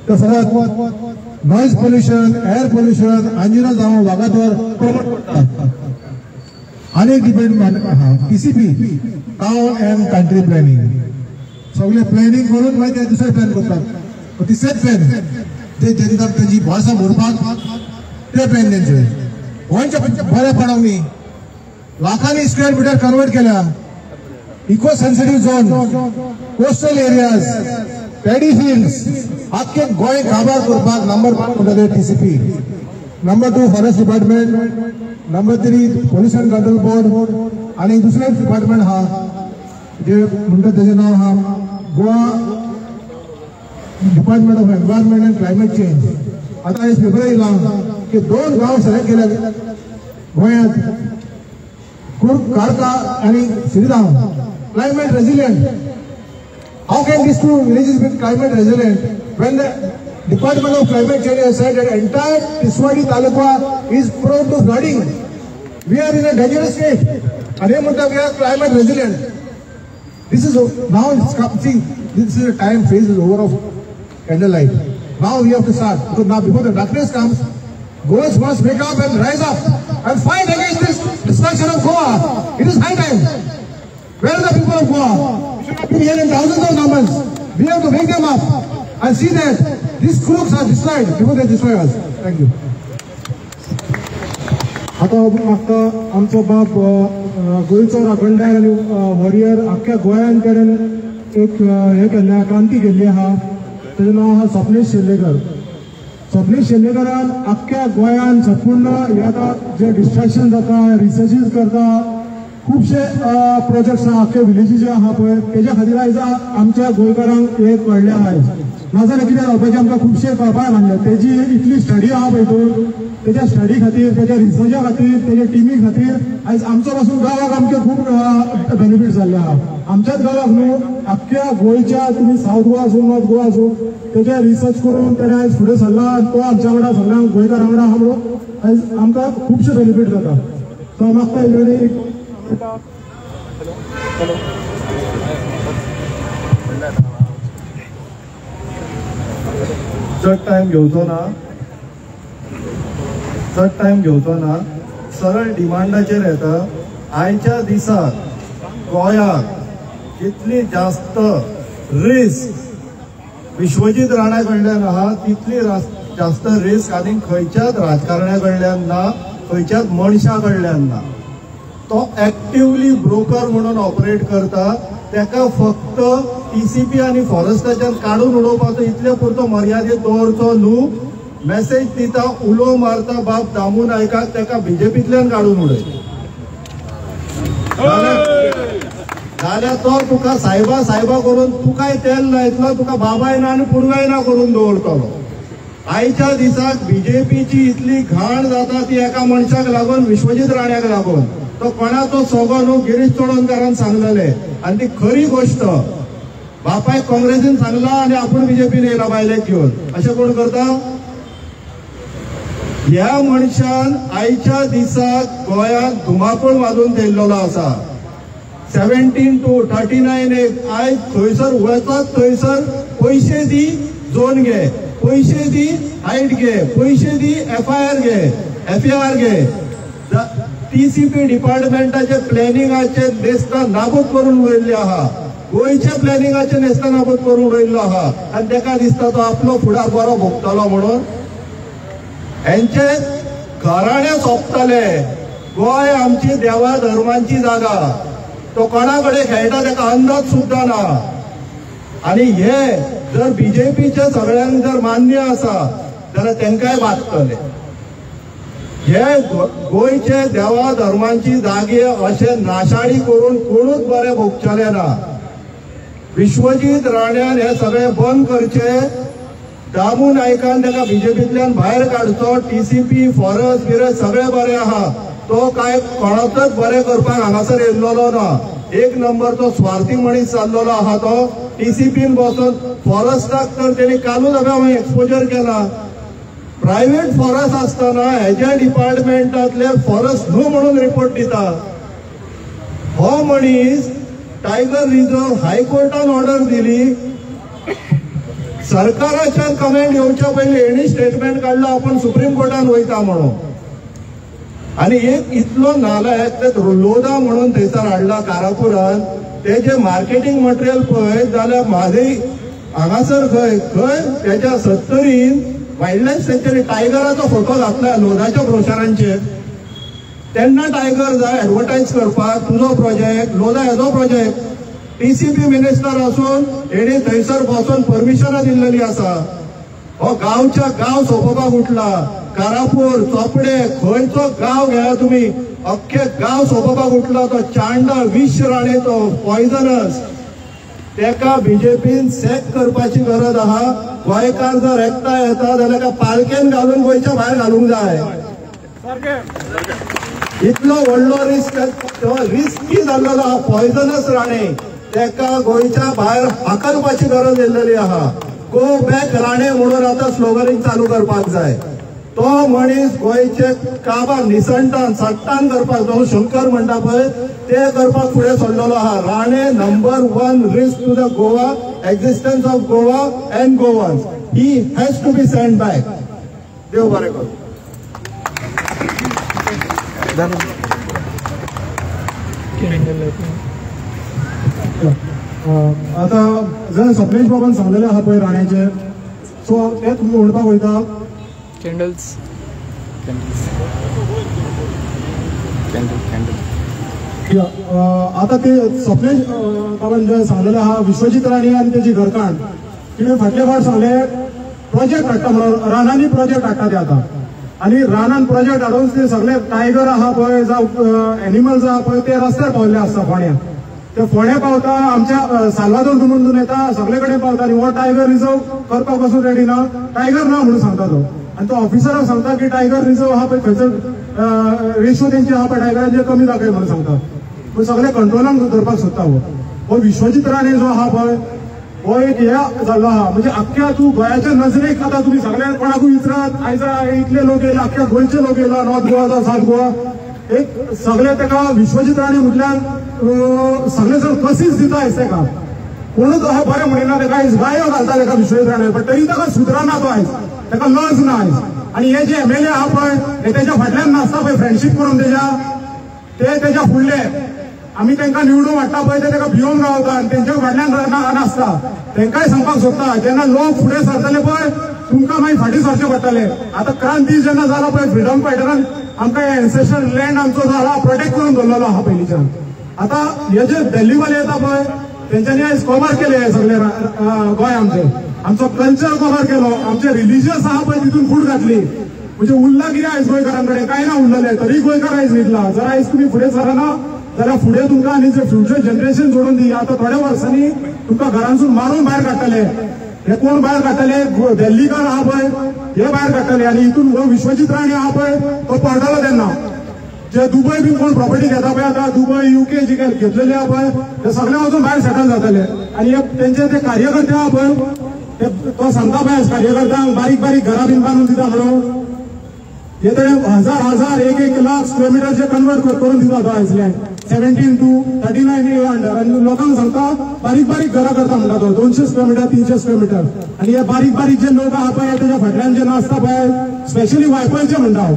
ते फकत noise pollution air pollution Anjuna जावं वागातोर प्रमोट करता. अनेक department TCP town end country planning सगळे प्लॅनिंग करून मागीर ते दुसरे प्लॅन करतात. तिसरेच प्लॅन ते तेंकां तेंची भाशा भरपाक ते प्लॅन तेंचे गोंयच्या बरेपणाक न्ही लाखांनी स्क्वेअर मिटर कन्वर्ट केल्या. Eco sensitive zone coastal areas paddy fields आख्खे गोंय काबार करपाक नंबर 1 म्हणटा ते TCP, number 2 forest department, number 3 pollution control board आणि दुसरे डिपार्टमेंट हा जे म्हणटा तेजें नाव हा Goa department of environment and climate change. आता हे पेपर येयला की 2 गांव सिलेक्ट केल्या गोंयांत कुर्ग काळका आणि Shriram climate resilient. How can these 2 villages be climate resilient when the Department of Climate Change has said that entire Tiswadi Taluka is prone to flooding? We are in a dangerous state. And we are climate resilient. This is now it's come. See, this is a time phase is over of candlelight. Now we have to start because now before the darkness comes, Goans must wake up and rise up and fight against this destruction of Goa. It is high time. Where are the people of Goa? We should not be here in thousands of numbers. We have to wake them up and see that these crooks are destroyed before they destroy us. Thank you. आता आमचो बाप गोंयचो राखणदार आनी warrior आख्ख्या गोंयान कडेन एक हे केल्ले क्रांती केल्ली आहा. तेजें नांव आहा स्वप्नीश शेल्लेकर. स्वप्नीश शेल्लेकरान आख्ख्या गोंयान संपूर्ण हे आतां जे डिस्ट्रॅक्शन जाता रिसर्चीस करता खुबशे प्रोजेक्ट्स अख्खे विलेजी जे आहा पळय तेज्या खातीर आयज आमच्या गोंयकारांक हे कळले आयज नाजाल्यार कितें जावपाचें आमकां खुबशे कळपाक लागले तेजी इतली स्टडी आहा पळय तो तेज्या स्टडी खातीर तेज्या रिसर्चा खातीर तेज्या टिमी खातीर आयज आमचो पासून गांवाक आमचे खूब बेनिफीट जाल्ले आहा आमच्याच गांवाक न्हू अख्ख्या गोंयच्या तुमी साऊथ गोवा आसूं नॉर्थ गोवा आसूं तेजे रिसर्च करून तेणें आयज फुडें सरला आनी तो आमच्या वांगडा सगळ्यांक गोंयकारां वांगडा आहा म्हणून आयज आमकां खुबशे बेनिफीट जाता सो हांव मागता हेजेर चड टायम घेवचो ना सरळ डिमांडाचेर येता आयच्या दिसाक गोंयाक जितली जास्त रिस्क विश्वजीत राणा कडल्यान आहा तितली जास्त रिस्क आनी खंयच्याच राजकारण्या कडल्यान ना खंयच्याच मनशा कडल्यान ना तो एक्टिवली ब्रोकर म्हणून ऑपरेट करता तेका फक्त टीसीपी आनी फॉरेस्टाच्यान काढून उडोवपाचो इतले पुरतो मर्यादेत दवरचो न्हू मेसेज दिता उलो मारता बाप दामू नायकाक तेका बीजेपींतल्यान काढून उडय जाल्यार तो तुका सायबा करून तुकाय तेल लायतलो तुका बाबाय ना आनी पुरगाय ना करून दवरतलो आयच्या दिसाक बीजेपीची इतली घाण जाता ती एका मनशाक लागून विश्वजीत राण्याक लागून तो कोणाचो सोगो न्हू गिरीश चोडणकारान सांगलेले आनी ती खरी गोष्ट बापाय काँग्रेसीन सांगला आनी आपूण बीजेपीन येयला बायलेक घेवन अशें कोण करता ह्या मनशान आयच्या दिसाक गोंयांत धुमाकूळ वाजून थेयल्लो आसा 17 to 39 आयज थंयसर वचत थंयसर पयशे दी झोन घे पयशे दी हायट घे पयशे दी FIR घे टीसीपी डिपार्टमेंटाचे प्लॅनिंगाचे नेस्तां नाबूद करून उडयल्ले आहा गोंयच्या प्लॅनिंगाचे नेस्तां नाबूद करून उडयल्लो आहा आनी तेका दिसता तो आपलो फुडार बरो भोगतलो म्हणून हेंचे घराणे सोंपतले गोंय आमची देवा धर्मांची जागा तो कोणा कडेन खेळटा तेका अंदाज सुद्दां ना आनी हे जर बीजेपीचे सगळ्यांक जर मान्य आसा जाल्यार तेंकाय बादतले हे गोंयचे देवा धर्मांची जागे अशे नाशाडी करून कोणूच बरे भोगचले ना विश्वजीत राण्यान हे सगळे बंद करचे दामू नायकान तेका बीजेपींतल्यान भायर काडचो टीसीपी फॉरेस्ट बिरेस्ट सगळे बरे आहा तो काय कोणाचोच बरे करपाक हांगासर येयल्लो ना एक नंबर तो स्वार्थी मनीस जाल्लो आहा तो टीसीपीन बसून फॉरेस्टाक तर तेणी कालूच हांवें एक्सपोजर केला प्रायव्हेट फॉरेस्ट आसतना हेज्या डिपार्टमेंटांतले फॉरेस्ट न्हू म्हणून रिपोर्ट दिता हो मनीस टायगर रिझर्व हायकोर्टान ऑर्डर दिली सरकाराच्यान कमेंट येवच्या पयलीं हेणी स्टेटमेंट काडलो आपण सुप्रीम कोर्टान वयता म्हणून आनी एक इतलो नालायक ते लोधा म्हणून थंयसर हाडला कारापुरान तेजे मार्केटिंग मटेरियल पळय जाल्यार म्हादय हांगासर खंय तेच्या 70 वायल्ड लायफ सँच्युरी टायगराचो फोटो घातला लोधाच्या ब्रोशरांचेर तेन्ना टायगर जाय एडवर्टायज करपाक तुजो प्रोजेक्ट लोधा हेजो प्रोजेक्ट टीसीपी मिनिस्टर असून हेणी थंयसर बसून परमिशनां दिल्लेली आसा हो गांवच्या गांव सोंपोवपाक उठला कारापूर चोपडे खंयचो गांव घेया तुमी अख्खे गांव सोंपोवपाक उठला तो चांडा विश राणे तो पॉयझनस तेका बीजेपीन सॅक करपाची गरज आहा गोंयकार जर एकठांय येता जाल्यार पालकेन घालून गोंयच्या भायर घालूंक जाय इतलो व्हडलो रिस्की जाल्लो आहा पॉयझनस राणे तेका गोंयच्या भायर हाकलपाची गरज येयल्लेली आहा गो बॅक राणे म्हणून आता स्लोगनिंग चालू करपाक जाय तो मनीस गोंयचे काबार निसंटान सट्टान करपाक जो शंकर म्हणटा पळय ते करपाक फुडें सरलेलो आहा Rane number 1 risk to the Goa existence of Goa and Goans he has to be send back देव बरें करूं आता जर सप्लेश बाबान सांगलेले आहा पळय राण्याचे सो ते तुमी म्हणपाक वयता कॅन्डल्स आता ते सप्लेश बाबान जे सांगलेले आहा विश्वजीत राणे आनी तेजी घरकान्न कितें फाटले फावट सांगले प्रोजेक्ट हाडटा म्हणून रानांनी प्रोजेक्ट हाडटा ते आता आणि रानान प्रोजेक्ट हाडून ते सगळे टायगर आहा पळय जावं एनिमल्स आहा पळय ते रस्त्यार पावले आसता फोंड्या. ते फोंड्या पावता आमच्या साल्वादोर दुमून येता सगळे कडेन पावता आनी हो टायगर रिजर्व करपाक पासून रेडी ना, टायगर ना म्हणून सांगता तो. आणि तो ऑफिसराक सांगता की टायगर रिजर्व आहा पळय खंयसर रेशो तेंची आहा पळय टायगरांचे कमी दाखय म्हणून सांगता. पण सगळे कंट्रोलान धरपाक सोदता हो विश्वजीत राणे जो आहा पळय हो एक हे जाल्लो आहा. म्हणजे अख्ख्या तूं गोंयाच्या नजरेक आता तुम्ही सगळ्या कोणाकूय विचारात आयज इतले लोक येयला, अख्ख्या गोंयचे लोक येयला, नॉर्थ गोवा जावं साउथ गोवा, एक सगळे तेका विश्वजीत राणे म्हटल्यार सगळे जण कसीच दिता आयज तेका. कोणूच अहो बरें म्हणिना तेका आयज गायो घालता तेका विश्वजीत राणे, पण तरी तेका सुधरना तो आयज, तेका लज ना आयज. आणि हे जे MLA आहा पळय हे तेच्या फाटल्यान नाचता पळय फ्रेंडशीप करून ते तेच्या फुडले आम्ही त्यांना निवडून वाटता पळय ते तेका भिवून रावता आनी तेंच्या फाटल्यान नाचता. तेंकाय सांगपाक सोदता जेन्ना लोक फुडें सरतले पळय तुमकां मागीर फाटीं सरचे पडटले. आतां क्रांती जेन्ना जाला पळय फ्रिडम फायटरान आमकां हे एन्सेस्ट्रल लँड आमचो जो आहा प्रोटेक्ट करून दवरलेलो आहा पयलींच्यान. आतां हे जे दिल्लीवाले येता पळय तेंच्यांनी आयज कव्हर केले हे सगळे गोंय आमचो कल्चर कव्हर केलो, आमचे रिलिजियस आहा पळय तितून फूट घातली. म्हणजे उरला कितें आयज गोंयकारां कडेन काय ना उरलेले, तरी गोंयकार आयज न्हिदला. जर आयज तुमी फुडें सरना जाल्यार फुडें तुमकां आनी जे फ्युचर जनरेशन जोडून दी. आता थोड्या वर्सांनी तुमकां घरांसून मारून भायर काडटले. हे कोण भायर काडटले? दिल्लीकार आहा पळय हे भायर काडटले. आनी हितून हो विश्वजीत राणे आहा पळय तो पडटलो तेन्ना. जे दुबय बी कोण प्रॉपर्टी घेता पळय आतां दुबय UK जे घेतलेले आहा पळय ते सगळे वचून भायर सेटल जातले. आनी तेंचे ते कार्यकर्ते आहा पळय तो सांगता पळय कार्यकर्त्यांक बारीक बारीक घरां बीन बांदून दिता म्हणून. हे ते हजार एक लाख स्क्वेअर मीटरचे कन्वर्ट करून दिता तो आयज लँड 17 to 39 अंडर. आणि लोकांक सांगता बारीक बारीक घरां करता म्हणटा तो 200 स्क्वेअर मीटर 300 स्क्वेअर मीटर. आणि हे बारीक बारीक जे लोक आहा पळय तेच्या फाटल्यान जे नाचता पळय स्पेशली वायफळचे म्हणटा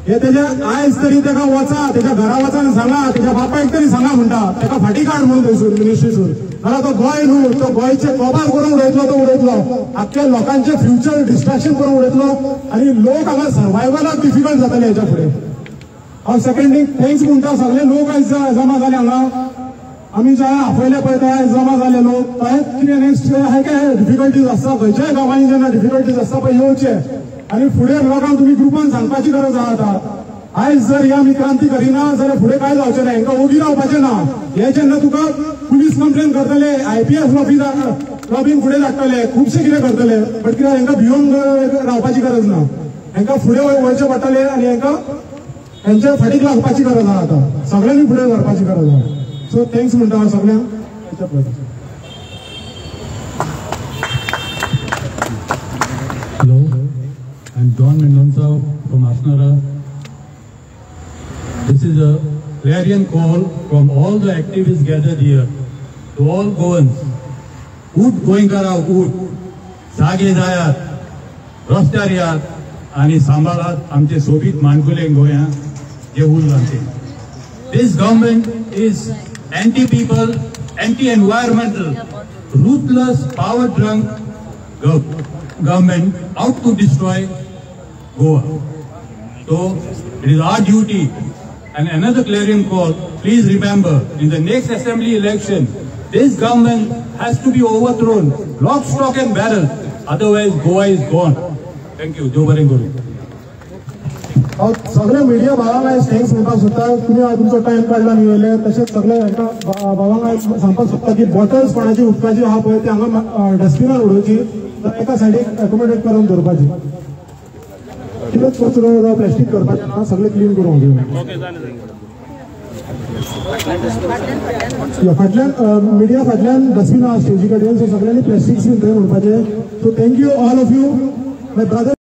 हे तेजे आयज तरी तेका वचा तेच्या घरा वचा आनी सांगा तेच्या बापायक तरी सांगा म्हणटा तेका फाटी काड म्हणून थंयसून मिनिस्ट्रीसून. जाल्यार तो गोंय न्हू तो गोंयचे कबार करून उडयतलो तो उडयतलो, आख्ख्या लोकांचे फ्युचर डिस्ट्रॅक्शन करून उडयतलो आणि लोक हांगा सर्वायवलाक डिफिकल्ट जातले हेच्या फुडें. हांव सेकंड थँक्स म्हणटा सगळे लोक आयज जमा जाले हांगा. आमी जे आपयले पळय ते जमा जाले लोक कितें नेक्स्ट हे काय डिफिकल्टीज आसता खंयच्याय गांवांनी जेन्ना डिफिकल्टीज आसता पळय येवचे आणि फुडें लोकांक तुमी ग्रुपान सांगपाची गरज आहा. आतां आयज जर आमी क्रांती करिना जाल्यार फुडें काय जावचें ना, हांकां ओगी रावपाचें ना. हे जेन्ना तुका पुलीस कंप्लेन करतले IPS लॉबींग फुडें धाडटले खुबशे कितें करतले, बट कित्याक हांकां भिवून रावपाची गरज ना. हांकां फुडें वयचें पडटलें आनी हांकां हांच्या फाटीक लागपाची गरज आहा. आतां सगळ्यांनी फुडें सरपाची गरज आहा. सो थँक्स म्हणटा हांव सगळ्यांक. Hello, I'm John Mendonca from Asnara. This is a clarion call from all the activists gathered here to all Goans. Ut Goinkara ut, Sage Jayat, रस्त्यार यात आणि सांभाळात आमचे सोबीत मानकुले गोंया जे उर लागते. This government is anti-people, anti-environmental, ruthless, power-drunk government out to destroy Goa. So it is our duty, and another clarion call, please remember, in the next assembly election, this government has to be overthrown, lock, stock and barrel, otherwise Goa is gone. Thank you. Joe Barenguru. सगळे media भावांक thanks म्हणपाक सोदता. तुमी तुमचो time काडला न्ही तशेंच सगळे भावांक सांगपाक सोदता की बॉटल्स कोणाची उदकाची आहा पळय ती हांगा डस्टबिनान उडोवची, एका सायडीक एकोमोडेट करून दवरपाची. कितेंच कचरो जावं प्लास्टीक करपाचें ना, सगळें क्लीन करूंक फाटल्यान मिडिया फाटल्यान डस्टबिन आहा स्टेजी कडेन, सो सगळ्यांनी प्लास्टीक्स बीन थंय उडपाचें. So thank you all of you. My brother